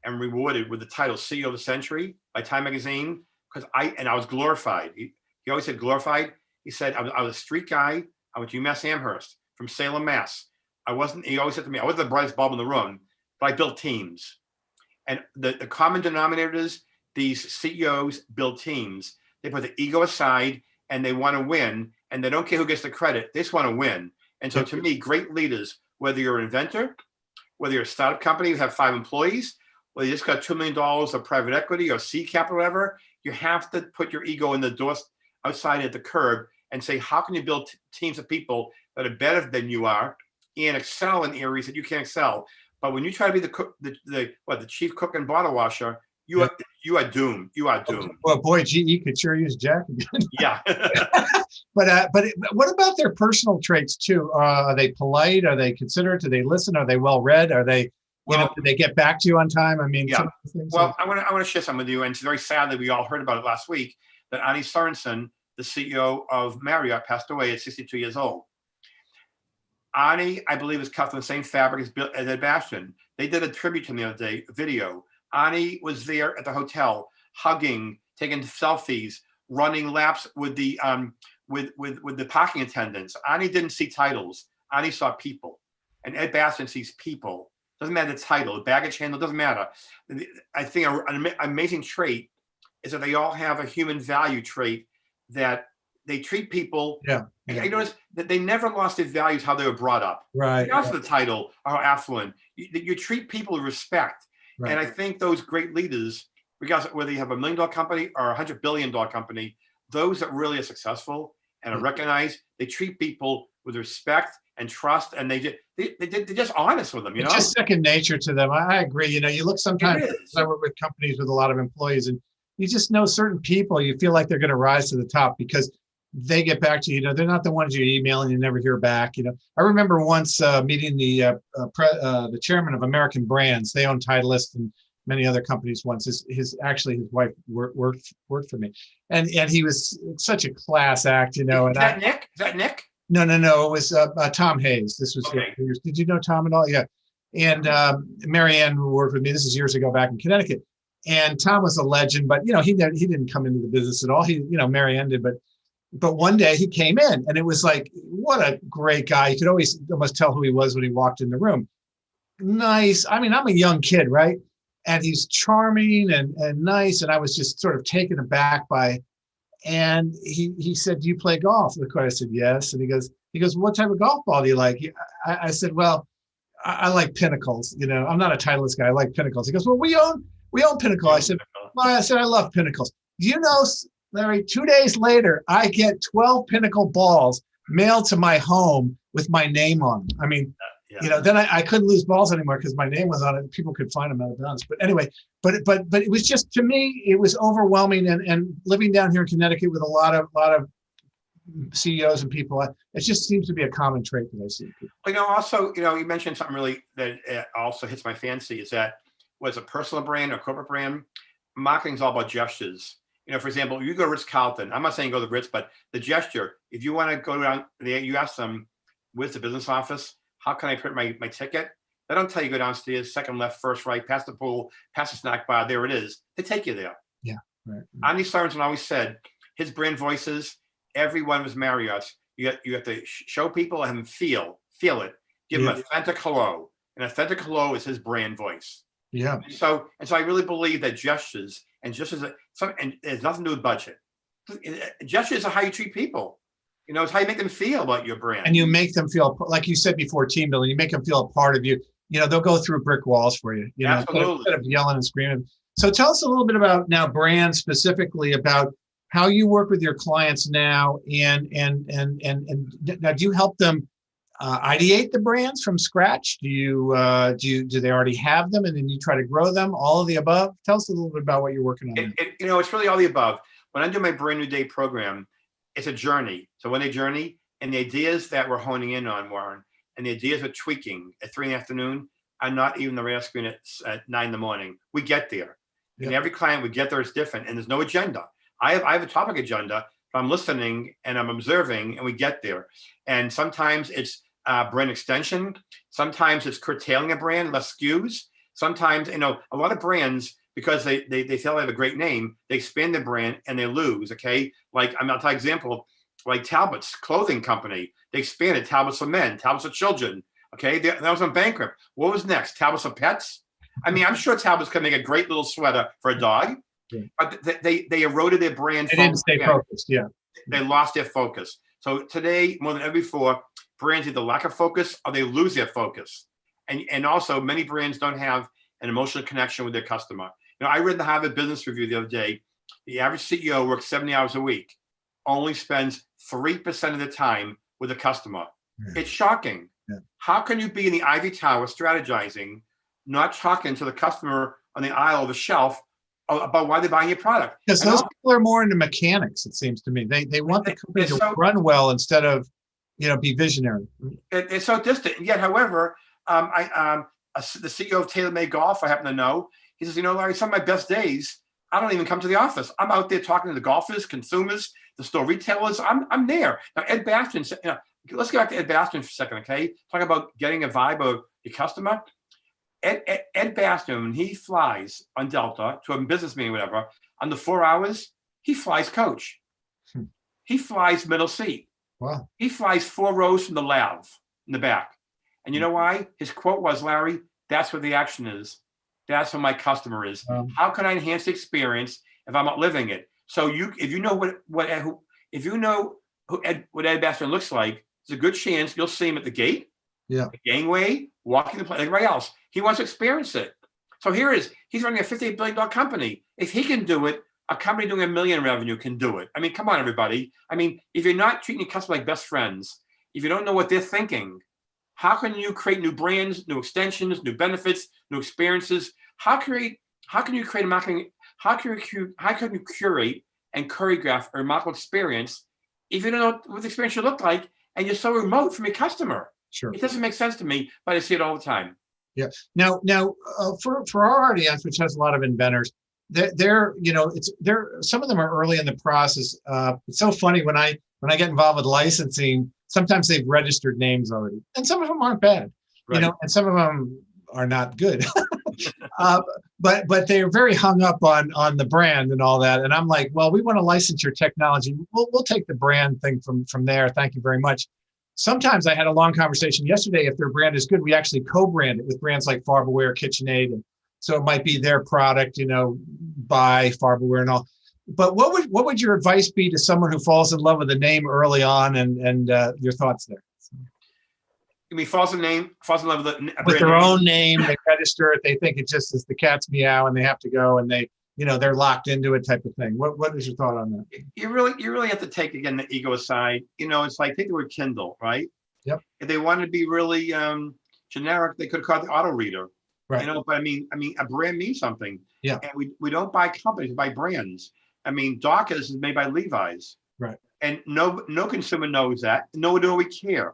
and rewarded with the title CEO of the Century by Time Magazine, because I was glorified. He always said glorified. He said, I was a street guy. I went to UMass Amherst from Salem, Mass. He always said to me, I wasn't the brightest bulb in the room, but I built teams. And the common denominator is these CEOs build teams. They put the ego aside and they want to win, and they don't care who gets the credit. They just want to win. And so to me, great leaders, whether you're an inventor, whether you're a startup company, you have 5 employees, whether you just got $2 million of private equity or seed capital, whatever, you have to put your ego in the door outside at the curb and say, how can you build teams of people that are better than you are and excel in areas that you can't excel? But when you try to be the chief cook and bottle washer, you are doomed. You are doomed. Well, boy, GE could sure use Jack again. Yeah. But what about their personal traits too? Are they polite? Are they considerate? Do they listen? Are they well read? Are they? Do they get back to you on time? I mean, yeah. Well, I want to share some with you, and it's very sad that we all heard about it last week. That Arne Sorensen, the CEO of Marriott, passed away at 62 years old. Ani, I believe, is cut from the same fabric as Ed Bastian. They did a tribute to him the other day, a video. Ani was there at the hotel, hugging, taking selfies, running laps with the parking attendants. Ani didn't see titles. Ani saw people, and Ed Bastian sees people. Doesn't matter the title, the baggage handle, doesn't matter. I think an amazing trait is that they all have a human value trait that they treat people. Yeah. I noticed that they never lost their values, how they were brought up. Right. Regardless of the title or how affluent, you treat people with respect. Right. And I think those great leaders, regardless of whether you have $1 million company or $100 billion company, those that really are successful and are recognized, they treat people with respect and trust, and they're just honest with them. It's just second nature to them. I agree. You look sometimes. I work with companies with a lot of employees, and you just know certain people. You feel like they're going to rise to the top because they get back to you. They're not the ones you email and you never hear back. I remember once meeting the chairman of American Brands. They own Titleist and many other companies. Once his wife worked for me, and he was such a class act. Is that Nick? No. It was Tom Hayes. This was. Okay. Did you know Tom at all? Yeah. And Marianne who worked with me. This is years ago back in Connecticut. And Tom was a legend, but he didn't come into the business at all. Marianne did, but one day he came in, and it was like, what a great guy. You could always almost tell who he was when he walked in the room. Nice. I mean, I'm a young kid, right? And he's charming and nice. And I was just sort of taken aback by. And he said, "Do you play golf?" Of course, I said yes. And he goes, "What type of golf ball do you like?" I said, "Well, I like Pinnacles. I'm not a Titleist guy. I like Pinnacles." He goes, "Well, we own Pinnacle." I said, "I love Pinnacles." Do you know, Larry? 2 days later, I get 12 Pinnacle balls mailed to my home with my name on them. I mean, then I couldn't lose balls anymore because my name was on it. People could find them out of bounds. But anyway, but it was just, to me, it was overwhelming. And living down here in Connecticut with a lot of CEOs and people, it just seems to be a common trait that I see. Also, you mentioned something really that also hits my fancy, is that whether it's a personal brand or corporate brand, marketing is all about gestures. For example, you go to Ritz-Carlton. I'm not saying go to the Ritz, but the gesture. If you want to go down there, you ask them, "Where's the business office? How can I print my ticket?" They don't tell you go downstairs, second left, first right, past the pool, past the snack bar. There it is. They take you there. Yeah, right. Andy Sorensen always said his brand voices, every one of his Marriott's, you have to show people and have them feel it. Give them authentic hello. An authentic hello is his brand voice. Yeah. So I really believe that gestures and it has nothing to do with budget. Gestures are how you treat people. It's how you make them feel about your brand. And you make them feel, like you said before, team building, you make them feel a part of you. They'll go through brick walls for you, Absolutely. Instead of yelling and screaming. So tell us a little bit about now brands, specifically about how you work with your clients now, and now do you help them ideate the brands from scratch? Do they already have them and then you try to grow them? All of the above? Tell us a little bit about what you're working on. It's really all the above. When I do my Brand New Day program, it's a journey. So when they journey, and the ideas that we're honing in on, Warren, and the ideas we're tweaking at 3 p.m. are not even the radar screen at 9 a.m. We get there. Yep. And every client we get there is different, and there's no agenda. I have a topic agenda, but I'm listening and I'm observing, and we get there. And sometimes it's brand extension. Sometimes it's curtailing a brand, less SKUs. Sometimes, a lot of brands, because they feel they have a great name, they expand the brand and they lose. Okay, like I'll tell you an example, like Talbot's clothing company, they expanded Talbot's for men, Talbot's for children. Okay, that was on bankrupt. What was next? Talbot's for pets. I mean, I'm sure Talbot's can make a great little sweater for a dog, but they eroded their brand. They didn't stay focused. Yeah, they lost their focus. So today, more than ever before, brands either lack of focus or they lose their focus. And also, many brands don't have an emotional connection with their customer. I read the Harvard Business Review the other day. The average CEO works 70 hours a week, only spends 3% of the time with a customer. Yeah. It's shocking. Yeah. How can you be in the Ivy Tower strategizing, not talking to the customer on the aisle of the shelf about why they're buying your product? Because those people are more into mechanics, it seems to me. They want the company to run well instead of, be visionary. It's so distant. Yet, however, the CEO of TaylorMade Golf, I happen to know, he says, Larry, some of my best days, I don't even come to the office. I'm out there talking to the golfers, consumers, the store retailers. I'm there. Now, Ed Bastian said, let's go back to Ed Bastian for a second, okay? Talk about getting a vibe of your customer. Ed Bastian, when he flies on Delta to a business meeting, whatever, on the 4 hours, he flies coach. He flies middle seat. Wow. He flies 4 rows from the lav in the back. And you know why? His quote was, Larry, that's where the action is. That's where my customer is. How can I enhance the experience if I'm not living it? So if you know what Ed Bastian looks like, there's a good chance you'll see him at the gate, the gangway, walking the plane, like everybody else. He wants to experience it. So here it is. He's running a $58 billion company. If he can do it, a company doing $1 million in revenue can do it. I mean, come on, everybody. I mean, if you're not treating your customer like best friends, if you don't know what they're thinking, how can you create new brands, new extensions, new benefits, new experiences? How can you create a marketing? How can you curate and choreograph a remarkable experience if you don't know what the experience should look like and you're so remote from your customer? Sure. It doesn't make sense to me, but I see it all the time. Yeah. Now, for our audience, which has a lot of inventors, they're some of them are early in the process. It's so funny when I get involved with licensing, sometimes they've registered names already, and some of them aren't bad, right. And some of them are not good. But they're very hung up on the brand and all that. And I'm like, well, we want to license your technology. We'll take the brand thing from there. Thank you very much. Sometimes I had a long conversation yesterday. If their brand is good, we actually co-brand it with brands like Farberware, KitchenAid. And so it might be their product, by Farberware and all. But what would your advice be to someone who falls in love with a name early on and your thoughts there? You mean falls in love with their own name? They register it. They think it just is the cat's meow, and they have to go and they're locked into it, type of thing. What is your thought on that? You really have to take again the ego aside. It's like take the word Kindle, right? Yep. If they wanted to be really generic, they could have called the auto reader. Right. But I mean, a brand means something. Yeah. And we don't buy companies, we buy brands. I mean, Dawkins is made by Levi's. Right. And no consumer knows that. Nor do we care.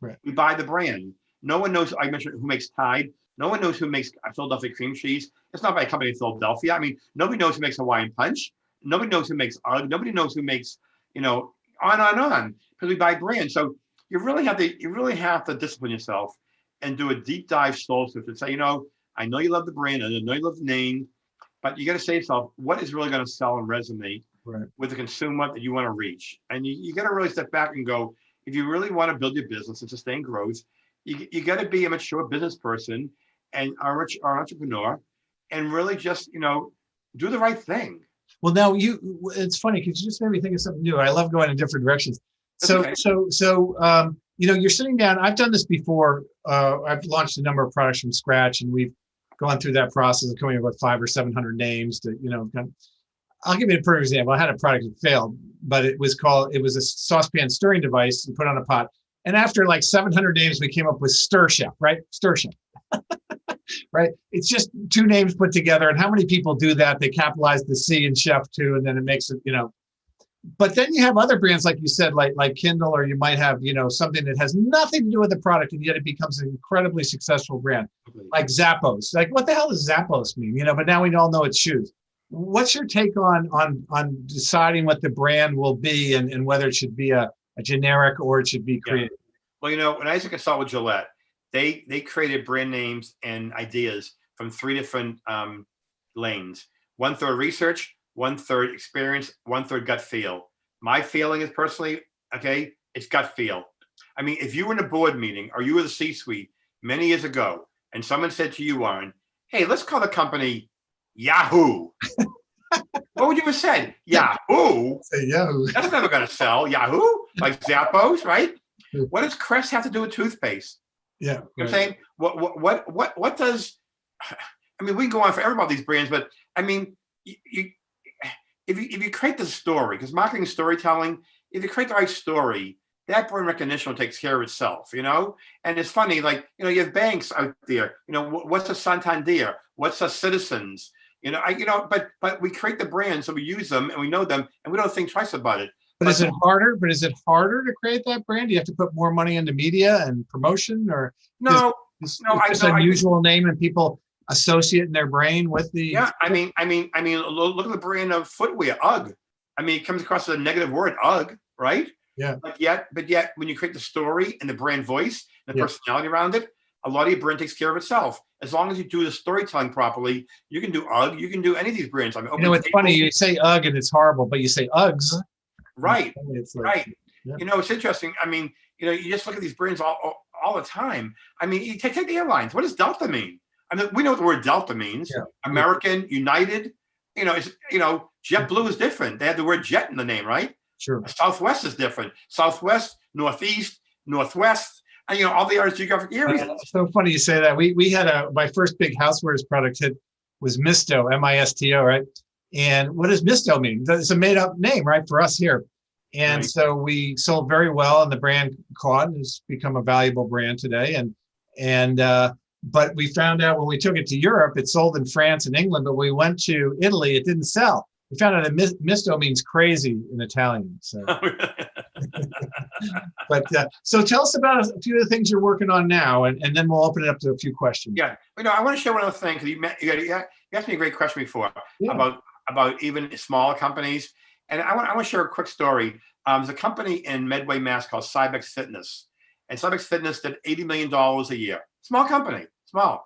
Right. We buy the brand. No one knows. I mentioned who makes Tide. No one knows who makes Philadelphia cream cheese. It's not by a company in Philadelphia. I mean, nobody knows who makes Hawaiian Punch. Nobody knows who makes UGG. Nobody knows who makes, on, because we buy brands. So you really have to discipline yourself and do a deep dive soul search and say, I know you love the brand, I know you love the name, but you got to say to yourself, what is really going to sell and resonate with the consumer that you want to reach? And you got to really step back and go, if you really want to build your business and sustain growth, you got to be a mature business person and our entrepreneur, and really just do the right thing. Well, now it's funny because you just made me think of something new. I love going in different directions. So you're sitting down. I've done this before. I've launched a number of products from scratch, and we've gone through that process of coming up with 500 or 700 names to I'll give you a perfect example. I had a product that failed, but it was a saucepan stirring device you put on a pot. And after like 700 names, we came up with Stir Chef, right? Stir Chef, right? It's just 2 names put together. And how many people do that? They capitalize the C in chef too, and then it makes it, But then you have other brands, like you said, like Kindle, or you might have, something that has nothing to do with the product, and yet it becomes an incredibly successful brand, like Zappos. Like, what the hell does Zappos mean? But now we all know it's shoes. What's your take on deciding what the brand will be and whether it should be a generic or it should be creative? Yeah. Well, when I used to consult with Gillette, they created brand names and ideas from 3 different lanes. 1/3 research, 1/3 experience, 1/3 gut feel. My feeling is personally, it's gut feel. I mean, if you were in a board meeting or you were the C-suite many years ago and someone said to you, Warren, hey, let's call the company Yahoo. What would you have said? Yahoo? Say Yahoo. That's never going to sell. Yahoo? Like Zappos, right? What does Crest have to do with toothpaste? Yeah. You know what I'm saying? What does, we can go on forever about these brands, but if you create the story, because marketing is storytelling, if you create the right story, that brand recognition takes care of itself, And it's funny, like, you have banks out there, what's a Santander? What's a Citizens? But we create the brand, so we use them and we know them, and we don't think twice about it. But is it harder? But is it harder to create that brand? Do you have to put more money into media and promotion, or it's an unusual name and people associate in their brain with the? Yeah, I mean, look at the brand of footwear, UGG. It comes across as a negative word, UGG, right? Yeah. But yet, when you create the story and the brand voice and the personality around it, a lot of your brand takes care of itself. As long as you do the storytelling properly, you can do UGG, you can do any of these brands. I mean, it's funny. You say UGG and it's horrible, but you say Uggs. Right. It's like, right. Yeah. It's interesting. I mean, you just look at these brands all the time. I mean, you take the airlines. What does Delta mean? I mean, we know what the word Delta means. Yeah. American, United. JetBlue is different. They have the word jet in the name, right? Sure. Southwest is different. Southwest, Northeast, Northwest, and all the other geographic areas. It's so funny you say that. We had my first big housewares product hit was Misto, M-I-S-T-O, right? And what does Misto mean? It's a made up name, right, for us here. And so we sold very well, and the brand caught and has become a valuable brand today. But we found out when we took it to Europe, it sold in France and England, but when we went to Italy, it didn't sell. We found out that Misto means crazy in Italian. So, so tell us about a few of the things you're working on now, and then we'll open it up to a few questions. Yeah, I want to share one other thing, because you asked me a great question before about even smaller companies, and I want to share a quick story. There's a company in Medway, Mass. called Cybex Fitness, and Cybex Fitness did $80 million a year. Small company, small.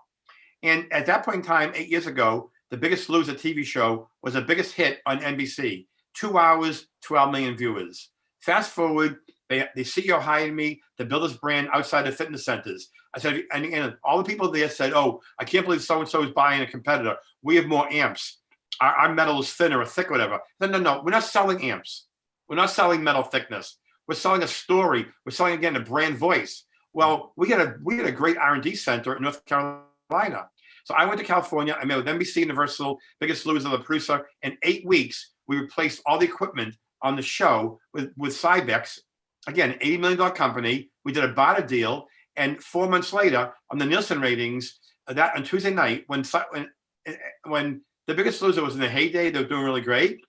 And at that point in time, 8 years ago, The Biggest Loser TV show was the biggest hit on NBC. 2 hours, 12 million viewers. Fast forward, the CEO hired me to build this brand outside the fitness centers. I said, and all the people there said, "Oh, I can't believe so-and-so is buying a competitor. We have more amps. Our metal is thinner or thick, whatever." No. We're not selling amps. We're not selling metal thickness. We're selling a story. We're selling, again, a brand voice. Well, we had a great R&D center in North Carolina. So I went to California. I met with NBC Universal, Biggest Loser, the producer. In 8 weeks, we replaced all the equipment on the show with Cybex. Again, $80 million company. We did a barter deal. And 4 months later, on the Nielsen ratings, that on Tuesday night, when The Biggest Loser was in the heyday, they were doing really great.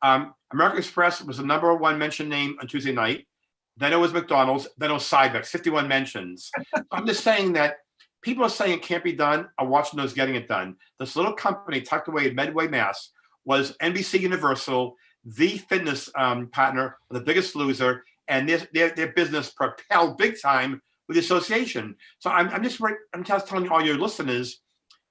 American Express was the #1 mentioned name on Tuesday night. Then it was McDonald's. Then it was Cybex, 51 mentions. I'm just saying that people are saying it can't be done. I'm watching those getting it done. This little company tucked away in Medway, Mass. was NBC Universal, the fitness partner of The Biggest Loser, and their business propelled big time with the association. So I'm just telling all your listeners,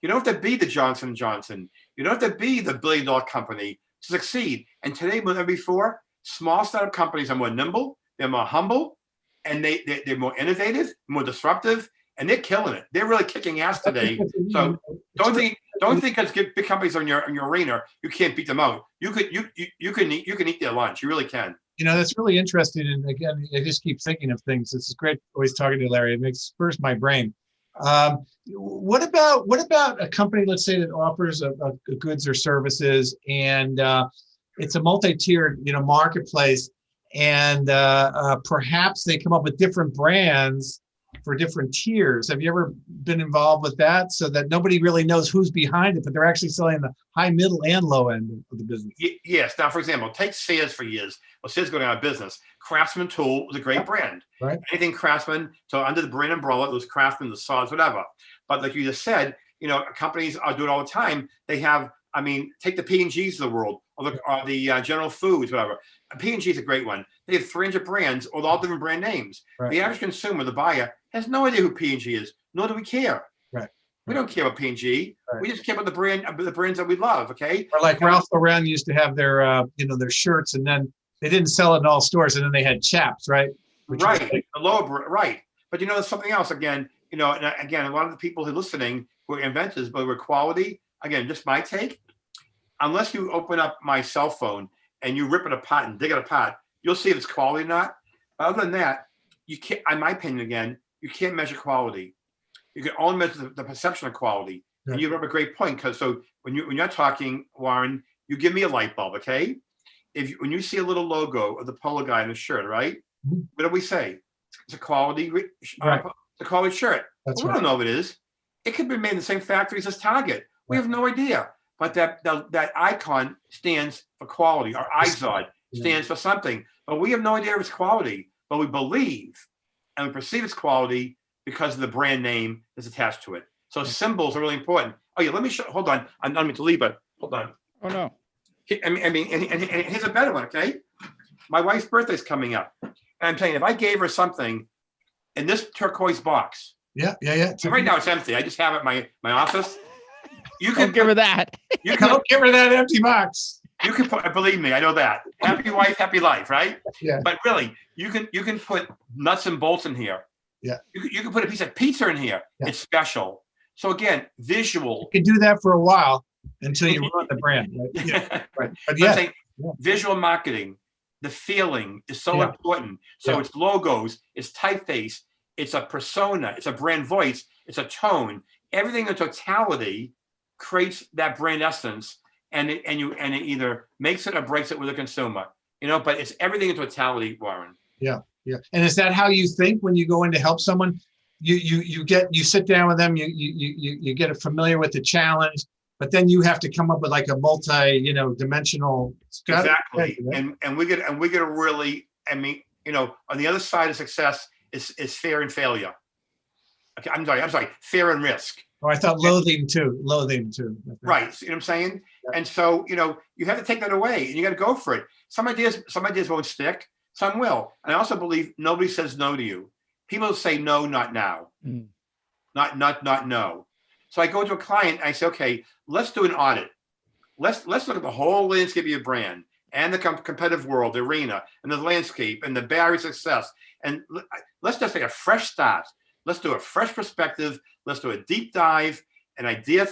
you don't have to be the Johnson & Johnson. You don't have to be the billion-dollar company to succeed. And today, more than before, small startup companies are more nimble, they're more humble, and they're more innovative, more disruptive, and they're killing it. They're really kicking ass today. So don't think because big companies are in your arena, you can't beat them out. You can eat their lunch. You really can. That's really interesting. And again, I just keep thinking of things. This is great always talking to you, Larry. It spurs my brain. What about a company, let's say, that offers a goods or services, and it's a multi-tiered, marketplace, and perhaps they come up with different brands for different tiers. Have you ever been involved with that, so that nobody really knows who's behind it, but they're actually selling the high, middle, and low end of the business? Yes. Now, for example, take Sears for years. Well, Sears going out of business. Craftsman Tool was a great brand. Right. Anything Craftsman, so under the brand umbrella, it was Craftsman, the saws, whatever. But like you just said, companies are doing it all the time. They have, take the P&Gs of the world, or the General Foods, whatever. P&G is a great one. They have 300 brands with all different brand names. Right. The average consumer, the buyer, has no idea who P&G is, nor do we care. Right. We don't care about P&G. Right. We just care about the brands that we love. Okay. Or like Ralph Lauren used to have their shirts, and then they didn't sell it in all stores, and then they had Chaps, right? Right. The lower, right. But there's something else. Again, and again, a lot of the people who are listening who are inventors, but with quality. Again, just my take. Unless you open up my cell phone and you rip it apart and dig it apart, you'll see if it's quality or not. Other than that, you can't. In my opinion, again, you can't measure quality. You can only measure the perception of quality. Right. And you have a great point, because when you're talking, Warren, you give me a light bulb, okay? When you see a little logo of the polo guy in the shirt, right? Mm-hmm. What do we say? It's a quality, right. It's a quality shirt. We don't know if it is. It could be made in the same factories as Target. We have no idea. But that icon stands for quality. Our IZOD stands for something. But we have no idea if it's quality. But we believe and we perceive it's quality because of the brand name that's attached to it. So symbols are really important. Oh yeah, let me show. Hold on. I don't mean to leave, but hold on. Oh no. And here's a better one. Okay, my wife's birthday's coming up. And I'm telling you, if I gave her something in this turquoise box, Yeah. so right now it's empty. I just have it in my office. You can Don't give her that. You don't give her that empty box. You can put, believe me, I know that. Happy wife, happy life, right? Yeah. But really, you can put nuts and bolts in here. Yeah. You can put a piece of pizza in here. Yeah. It's special. So again, visual. You can do that for a while until you ruin the brand. Right? Yeah. Right. But I'm yeah. saying visual marketing, the feeling is so important. So it's logos, it's typeface, it's a persona, it's a brand voice, it's a tone. Everything in totality creates that brand essence, and it either makes it or breaks it with the consumer. But it's everything in totality, Warren. Yeah. And is that how you think when you go in to help someone? You sit down with them, you get familiar with the challenge, but then you have to come up with like a dimensional strategy. Exactly. Right? And we get to really, on the other side of success is fear and failure. Okay, I'm sorry, fear and risk. Oh, I thought loathing too. Right. You know what I'm saying? Yeah. And so, you have to take that away and you got to go for it. Some ideas won't stick. Some will. And I also believe nobody says no to you. People say no, not now. Not no. So I go to a client and I say, okay, let's do an audit. Let's look at the whole landscape of your brand and the competitive world, the arena, and the landscape and the barrier to success. And let's just take a fresh start. Let's do a fresh perspective. Let's do a deep dive, an idea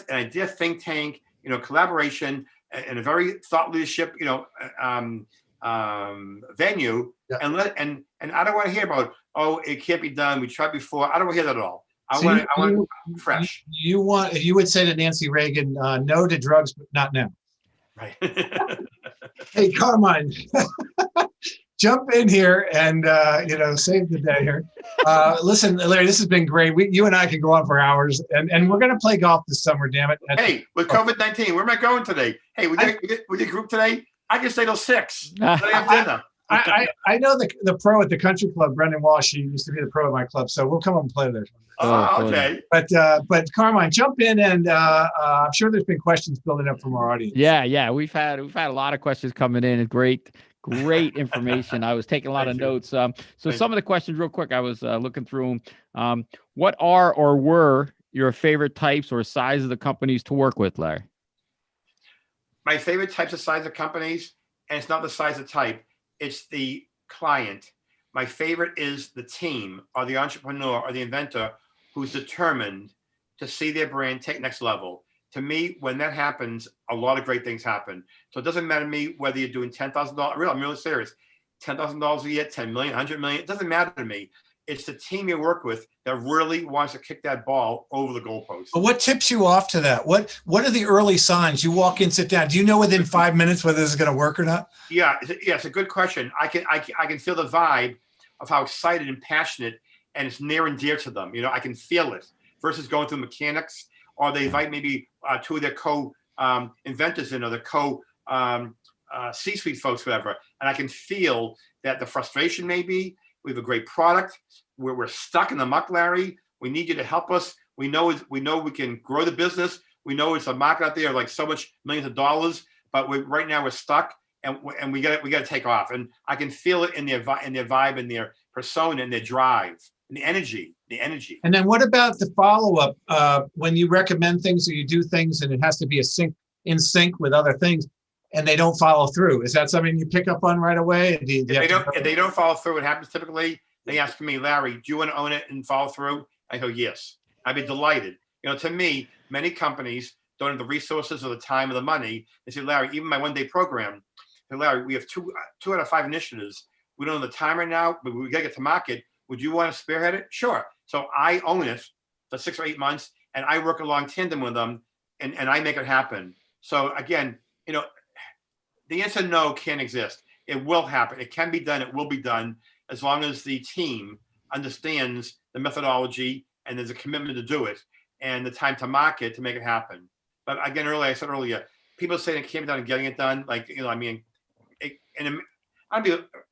think tank, collaboration, and a very thought leadership, venue. Yeah. And I don't want to hear about, it can't be done. We tried before. I don't want to hear that at all. I want fresh. You would say to Nancy Reagan, no to drugs, but not now. Right. Hey, Carmine. Jump in here and save the day here. Listen, Larry, this has been great. You and I can go on for hours, and we're going to play golf this summer. Damn it! Hey, with COVID-19, where am I going today? Hey, we did group today. I can stay till 6. I have dinner. I know the pro at the country club, Brendan Walsh. He used to be the pro at my club, so we'll come up and play there. Okay. But Carmine, jump in, and I'm sure there's been questions building up from our audience. Yeah, we've had a lot of questions coming in, and great information. I was taking a lot of notes. So some of the questions, real quick, I was looking through them. What are or were your favorite types or size of the companies to work with, Larry? My favorite types of size of companies, and it's not the size of type, it's the client. My favorite is the team or the entrepreneur or the inventor who's determined to see their brand take next level. To me, when that happens, a lot of great things happen. So it doesn't matter to me whether you're doing $10,000. I'm really serious. $10,000 a year, 10 million, 100 million. It doesn't matter to me. It's the team you work with that really wants to kick that ball over the goalpost. But what tips you off to that? What are the early signs? You walk in, sit down. Do you know within 5 minutes whether this is going to work or not? Yeah, it's a good question. I can feel the vibe of how excited and passionate, and it's near and dear to them. I can feel it versus going through mechanics, or they invite maybe two of their co-inventors in, or the C-suite folks, whatever. And I can feel that the frustration maybe. We have a great product. We're stuck in the muck, Larry. We need you to help us. We know we can grow the business. We know it's a market out there like so much millions of dollars, but right now we're stuck, and we got to take off. And I can feel it in their vibe, and their persona, and their drive, and the energy. And then what about the follow-up? When you recommend things or you do things, and it has to be in sync with other things, and they don't follow through. Is that something you pick up on right away? If they don't follow through, what happens typically, they ask me, Larry, do you want to own it and follow through? I go, yes. I'd be delighted. To me, many companies don't have the resources or the time or the money. They say, Larry, even my one-day program, say, Larry, we have two out of 5 initiatives. We don't have the time right now, but we got to get to market. Would you want to spearhead it? Sure. So I own it for 6 or 8 months, and I work along tandem with them, and I make it happen. So again, the answer no can't exist. It will happen. It can be done. It will be done as long as the team understands the methodology and there's a commitment to do it and the time to market to make it happen. But again, I said earlier, people say it can't be done and getting it done. In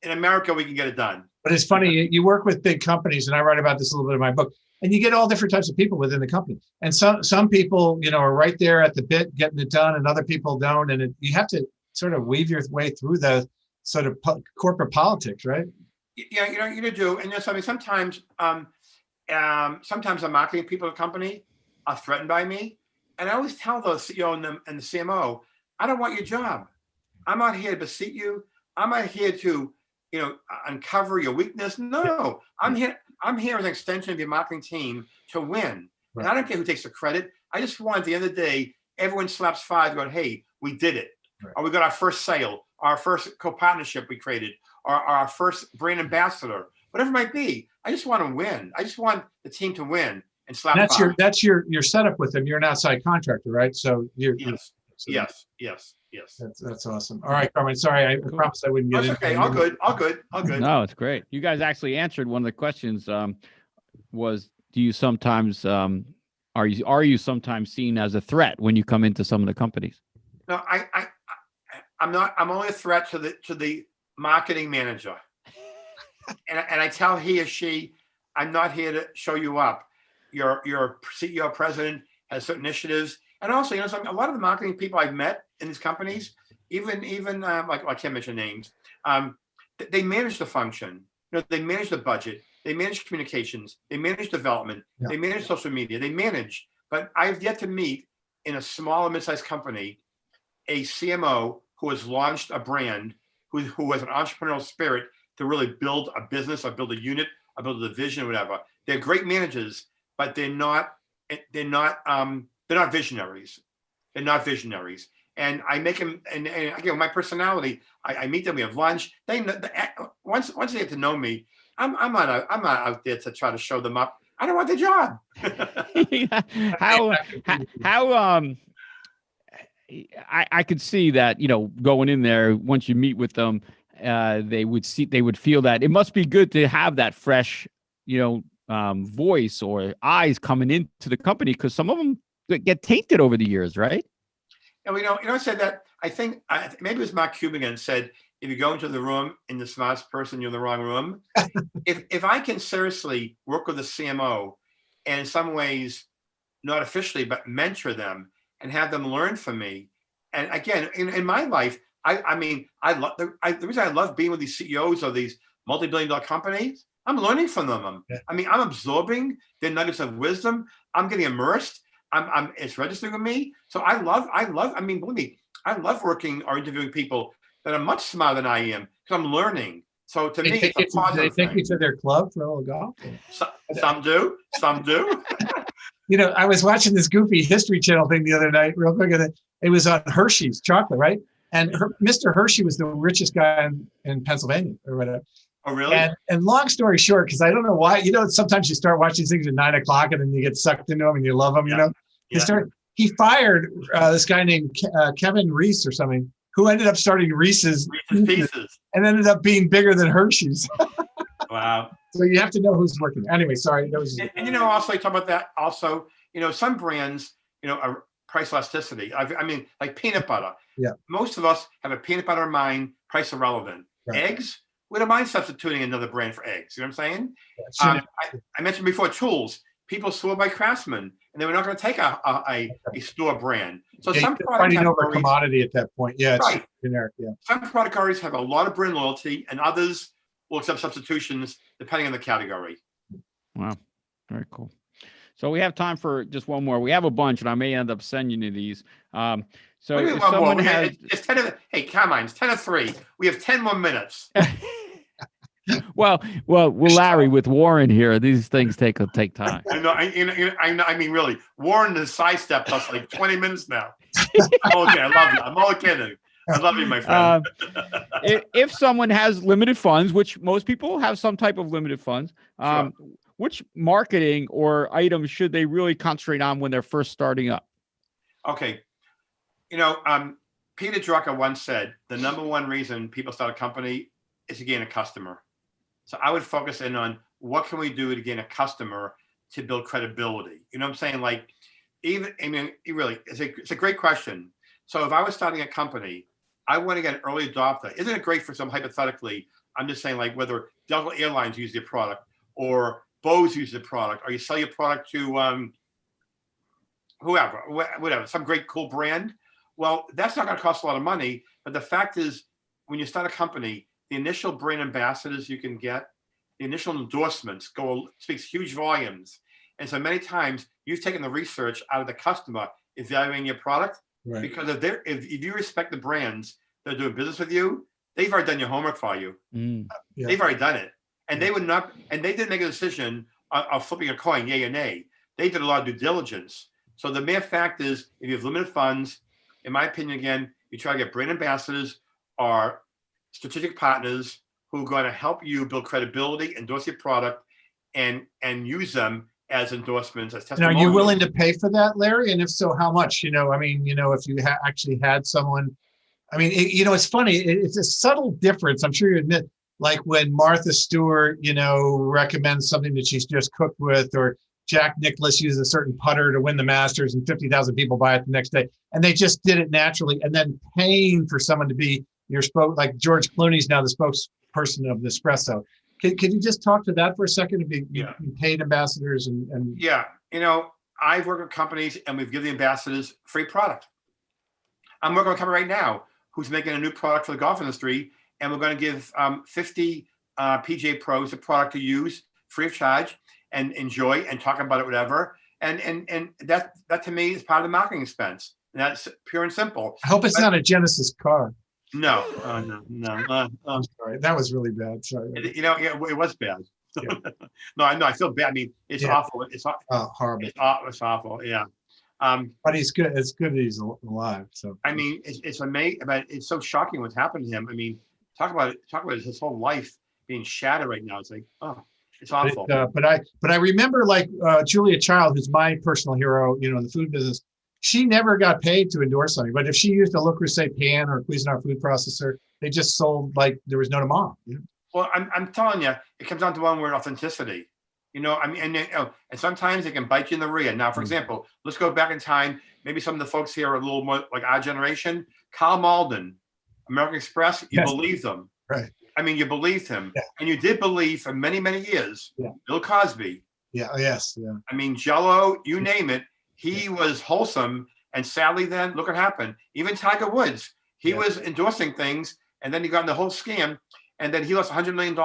America, we can get it done. But it's funny, you work with big companies, and I write about this a little bit in my book, and you get all different types of people within the company. And some people, are right there at the bit getting it done, and other people don't. And you have to sort of weave your way through the sort of corporate politics, right? Yeah, you do. And I mean, sometimes the marketing people at the company are threatened by me. And I always tell the CEO and the CMO, I don't want your job. I'm not here to beseech you. I'm not here to, uncover your weakness. No, I'm here as an extension of your marketing team to win. Right. And I don't care who takes the credit. I just want, at the end of the day, everyone slaps five going, hey, we did it. Right. Or we got our first sale, our first co-partnership we created, or our first brand ambassador, whatever it might be. I just want to win. I just want the team to win and slap five. That's your setup with them. You're an outside contractor, right? So yes. That's awesome. All right, Carmen. Sorry, I promised I wouldn't get into it. Okay, all good. No, it's great. You guys actually answered one of the questions. Was do you sometimes are you sometimes seen as a threat when you come into some of the companies? No, I'm not. I'm only a threat to the marketing manager, and I tell he or she, I'm not here to show you up. Your CEO president has certain initiatives. And also, a lot of the marketing people I've met in these companies, even like I can't mention names, they manage the function. They manage the budget. They manage communications. They manage development. Yeah. They manage social media. They manage. But I've yet to meet in a small or mid-sized company a CMO who has launched a brand, who has an entrepreneurial spirit to really build a business, or build a unit, or build a division, or whatever. They're great managers, but they're not visionaries. They're not visionaries. And I make them, and again, my personality, I meet them, we have lunch. Once they get to know me, I'm not out there to try to show them up. I don't want the job. I could see that, going in there, once you meet with them, they would feel that it must be good to have that fresh, voice or eyes coming into the company, because some of them get tainted over the years, right? And I said that, I think maybe it was Mark Cuban said, if you go into the room and the smartest person, you're in the wrong room. if I can seriously work with a CMO and in some ways, not officially, but mentor them and have them learn from me. And again, in my life, the reason I love being with these CEOs of these multi-billion-dollar companies, I'm learning from them. I'm absorbing their nuggets of wisdom. I'm getting immersed. It's registering with me. So believe me, I love working or interviewing people that are much smarter than I am, because I'm learning. So to me, it's a positive thing. They take you to their club for a little golf? Some do. I was watching this goofy History Channel thing the other night, real quick, and it was on Hershey's chocolate, right? And Mr. Hershey was the richest guy in Pennsylvania or whatever. Oh, really? And long story short, because I don't know why, sometimes you start watching things at 9 o'clock and then you get sucked into them and you love them, He fired this guy named Kevin Reese or something, who ended up starting Reese's Pieces and ended up being bigger than Hershey's. Wow. So you have to know who's working. Anyway, sorry. That was. And also, you talk about that also, some brands, are price elasticity. I mean, like peanut butter. Yeah. Most of us have a peanut butter in mind, price irrelevant. Right. Eggs, we don't mind substituting another brand for eggs. You know what I'm saying? Yeah, sure. I mentioned before tools. People swore by Craftsman, and they were not going to take a store brand. So some product fighting over commodity at that point. Yeah, it's right. Generic. Yeah. Some product categories have a lot of brand loyalty, and others will accept substitutions depending on the category. Wow, very cool. So we have time for just one more. We have a bunch, and I may end up sending you these. So if someone has, it's 10 of. Hey, come on, it's 10 of 3. We have 10 more minutes. Well, Larry, with Warren here, these things take time. I know. I mean, really, Warren has sidestepped us like 20 minutes now. Okay, I love you. I'm all kidding. I love you, my friend. If someone has limited funds, which most people have some type of limited funds, sure. Which marketing or items should they really concentrate on when they're first starting up? Okay. Peter Drucker once said, the number one reason people start a company is to gain a customer. So I would focus in on what can we do to gain a customer to build credibility. You know what I'm saying? Like, it's a great question. So if I was starting a company, I want to get an early adopter. Isn't it great for some, hypothetically, I'm just saying, like, whether Delta Airlines use your product or Bose uses the product, or you sell your product to whoever, whatever, some great cool brand. Well, that's not going to cost a lot of money. But the fact is, when you start a company, the initial brand ambassadors you can get, the initial endorsements speaks huge volumes. And so many times you've taken the research out of the customer evaluating your product, Right. because if you respect the brands that are doing business with you, they've already done your homework for you. Mm. Yeah. They've already done it. And they would not, and they didn't make a decision of flipping a coin, yay or nay. They did a lot of due diligence. So the mere fact is, if you have limited funds, in my opinion, again, you try to get brand ambassadors or strategic partners who are going to help you build credibility, endorse your product, and use them as endorsements, as And are testimonials. you willing to pay for that, Larry? And if so, how much? You know, I mean, you know, if you actually had someone, I mean, you know, it's funny. It's a subtle difference. I'm sure you admit, like when Martha Stewart, you know, recommends something that she's just cooked with, or Jack Nicklaus uses a certain putter to win the Masters and 50,000 people buy it the next day. And they just did it naturally. And then paying for someone to be your like George Clooney's now the spokesperson of Nespresso. Can you just talk to that for a second? To be paid ambassadors and Yeah, you know, I've worked with companies and we've given the ambassadors free product. I'm working with a company right now who's making a new product for the golf industry, and we're going to give 50 PGA pros a product to use free of charge and enjoy and talk about it, whatever. And that to me is part of the marketing expense. And that's pure and simple. I hope it's not a Genesis car. No. I'm sorry, that was really bad. Sorry. You know, it was bad. Yeah. No, I know. I feel bad. I mean, it's awful. It's horrible. It's awful. Yeah. But he's good. It's good that he's alive. So I mean, it's amazing. But it's so shocking what's happened to him. I mean, talk about his whole life being shattered right now. It's like, oh, it's awful. But I remember like Julia Child, who's my personal hero, you know, in the food business. She never got paid to endorse something, but if she used a Le Creuset pan or a Cuisinart food processor, they just sold like there was no tomorrow. You know? Well, I'm telling you, it comes down to one word: authenticity. You know, I mean, and sometimes they can bite you in the rear. Now, for example, let's go back in time. Maybe some of the folks here are a little more like our generation. Karl Malden, American Express, you believed them. Right. I mean, you believed him. Yeah. And you did believe for many, many years. Yeah. Bill Cosby. Yeah. Yes. Yeah. I mean, Jell-O, you name it. He was wholesome. And sadly, then look what happened. Even Tiger Woods, he was endorsing things, and then he got in the whole scam, and then he lost $100 million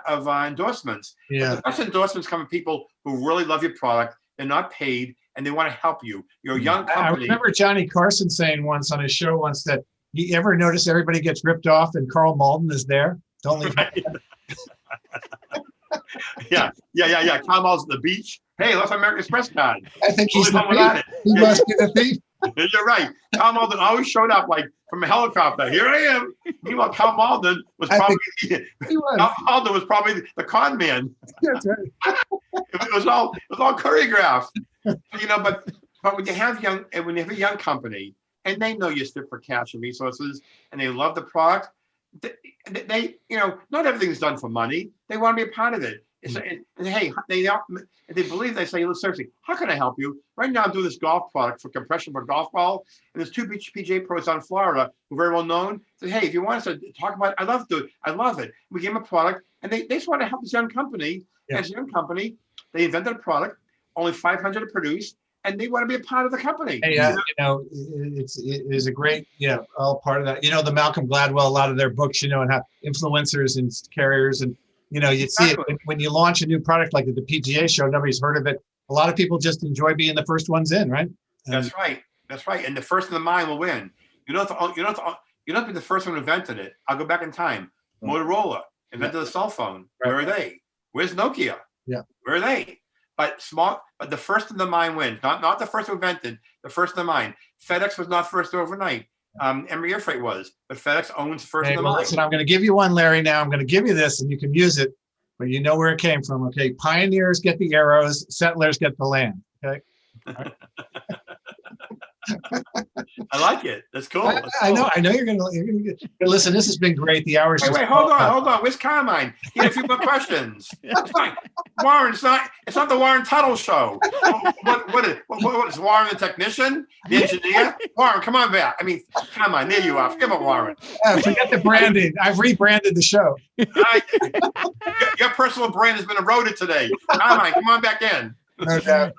of endorsements. Yeah. But the best endorsements come from people who really love your product. They're not paid, and they want to help you. You're a young company. I remember Johnny Carson saying once on his show once that you ever notice everybody gets ripped off and Karl Malden is there? Don't leave. Right. Yeah. Karl Malden's at the beach. Hey, let's American Express card. I think he's the thief. He Yeah. must be the thief. You're right. Karl Malden always showed up like from a helicopter. Here I am. Meanwhile, Karl Malden was probably the con man. That's right. It was all choreographed. You know, but when you have a young company and they know you're stripped for cash and resources and they love the product, they you know, not everything's done for money. They want to be a part of it. Hey, they believe, they say, look, seriously, how can I help you? Right now, I'm doing this golf product for compression for a golf ball. And there's two PGA pros out in Florida who are very well known. Say, hey, if you want us to talk about it, I love to. I love it. We gave them a product, and they just want to help this young company. Yeah. As a young company, they invented a product, only 500 are produced, and they want to be a part of the company. Hey, you know, it is a great, all part of that. You know, the Malcolm Gladwell, a lot of their books, you know, and how influencers and carriers and, you know, you see it when you launch a new product like at the PGA show, nobody's heard of it. A lot of people just enjoy being the first ones in, right? That's right. That's right. And the first in the mind will win. You don't be the first one who invented it. I'll go back in time. Motorola invented the cell phone. Right. Where are they? Where's Nokia? Yeah. Where are they? But the first in the mind wins. Not the first who invented, the first in the mind. FedEx was not first overnight. Emory Air Freight was, but FedEx owns first in the mind. Listen, I'm going to give you one, Larry. Now I'm going to give you this, and you can use it, but you know where it came from. Okay, pioneers get the arrows, settlers get the land. Okay. I like it. That's cool. I know you're gonna listen. This has been great. The hours. Wait, hold on. Where's Carmine? He had a few more questions. It's fine. Warren, it's not the Warren Tuttle show. What is Warren the technician, the engineer? Warren, come on back. I mean, Carmine, there you are. Forget about Warren. Forget the branding. I've rebranded the show. Your personal brand has been eroded today. Carmine, come on back in.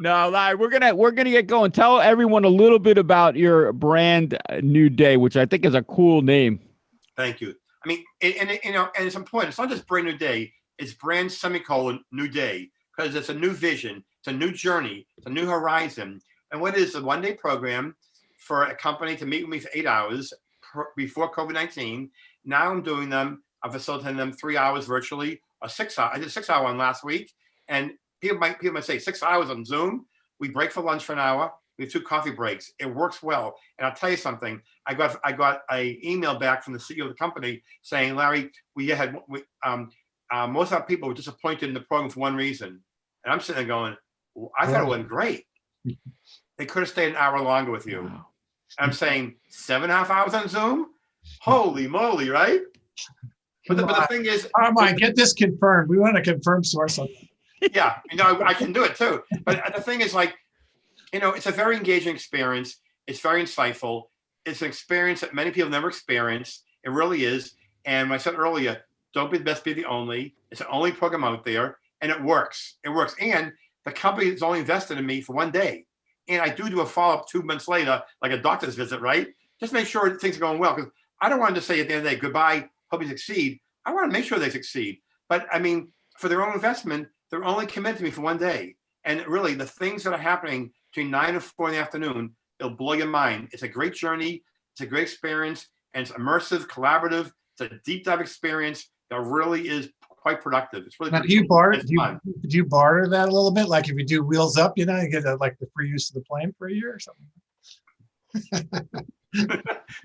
No, Larry, we're gonna get going. Tell everyone a little bit about your brand New Day, which I think is a cool name. Thank you. I mean, and it's important. It's not just brand new day. It's brand semicolon new day, because it's a new vision. It's a new journey. It's a new horizon. And what is a one-day program for a company to meet with me for 8 hours before COVID-19? Now I'm doing them. I'm facilitating them 3 hours virtually, or 6 hours. I did a 6 hour one last week. And people might say 6 hours on Zoom. We break for lunch for an hour. We have 2 coffee breaks. It works well. And I'll tell you something. I got an email back from the CEO of the company saying, Larry, most of our people were disappointed in the program for one reason. And I'm sitting there going, well, I thought it went great. They could have stayed an hour longer with you. Wow. I'm saying 7.5 hours on Zoom? Holy moly, right? But the thing is, oh my, get this confirmed. We want a confirmed source on that. Yeah, I can do it too. But the thing is, like, it's a very engaging experience. It's very insightful. It's an experience that many people never experience. It really is. And I said earlier, don't be the best, be the only. It's the only program out there, and it works. It works. And the company is only invested in me for 1 day. And I do a follow-up 2 months later, like a doctor's visit, right? Just make sure things are going well. Because I don't want to say at the end of the day, goodbye, hope you succeed. I want to make sure they succeed. But I mean, for their own investment, they're only committed to me for 1 day. And really, the things that are happening between 9 and 4 in the afternoon, it'll blow your mind. It's a great journey. It's a great experience. And it's immersive, collaborative. It's a deep dive experience that really is quite productive. It's really. Now, do you barter that a little bit? Like if you do Wheels Up, you get like the free use of the plane for a year or something.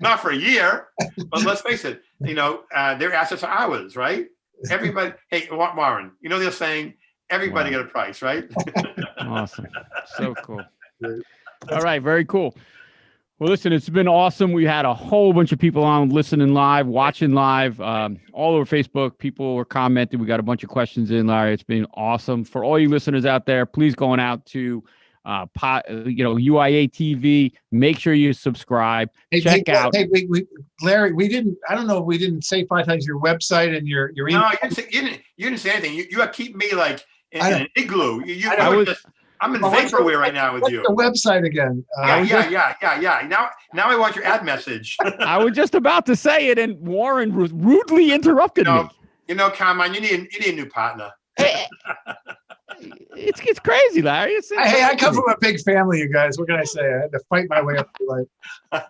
Not for a year, but let's face it. Their assets are ours, right? Everybody. Hey, Warren. They're saying everybody got a price, right? Awesome. So cool. All right. Very cool. Well, listen, it's been awesome. We had a whole bunch of people on listening live, watching live, all over Facebook. People were commenting. We got a bunch of questions in, Larry. It's been awesome. For all you listeners out there, please going out to UIA TV. Make sure you subscribe. Check out. Hey, Larry, I don't know if we didn't say 5 times your website and your email. No, you didn't say anything. You are keeping me like in an igloo. I'm in vaporware right now with you. The website again. Yeah. Now I want your ad message. I was just about to say it, and Warren rudely interrupted me. Carmine, you need a new partner. It's crazy, Larry. Hey, I come from a big family, you guys. What can I say? I had to fight my way up through life.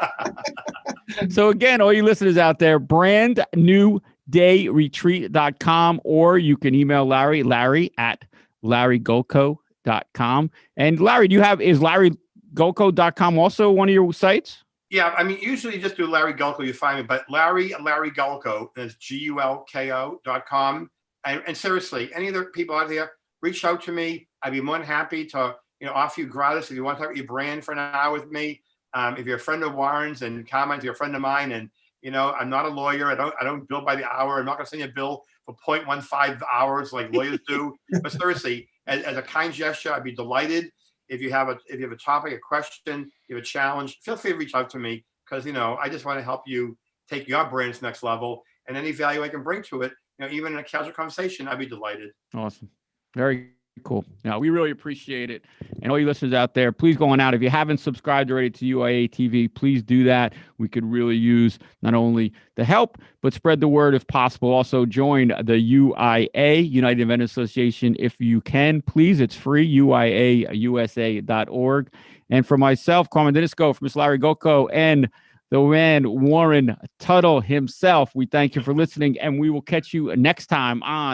So again, all you listeners out there, brandnewdayretreat.com, or you can email Larry at LarryGulko.com. And Larry, is LarryGulko.com also one of your sites? Yeah, I mean, usually you just do Larry Gulko, you find me, but Larry Gulko, that's GULKO.com. And seriously, any other people out there, reach out to me. I'd be more than happy to, offer you gratis if you want to talk about your brand for an hour with me. If you're a friend of Warren's and Carmine's, you're a friend of mine, and I'm not a lawyer. I don't bill by the hour. I'm not going to send you a bill for 0.15 hours like lawyers do. But seriously, as a kind gesture, I'd be delighted. If you have a topic, a question, you have a challenge, feel free to reach out to me, because I just want to help you take your brand to the next level, and any value I can bring to it. Even in a casual conversation, I'd be delighted. Awesome. Very cool. We really appreciate it. And all you listeners out there, please go on out. If you haven't subscribed already to UIA TV, please do that. We could really use not only the help, but spread the word if possible. Also join the UIA, United Inventors Association, if you can. Please, it's free, UIAUSA.org. And for myself, Carmen Dinisco, from Mr. Larry Gulko, and the man Warren Tuttle himself, we thank you for listening, and we will catch you next time on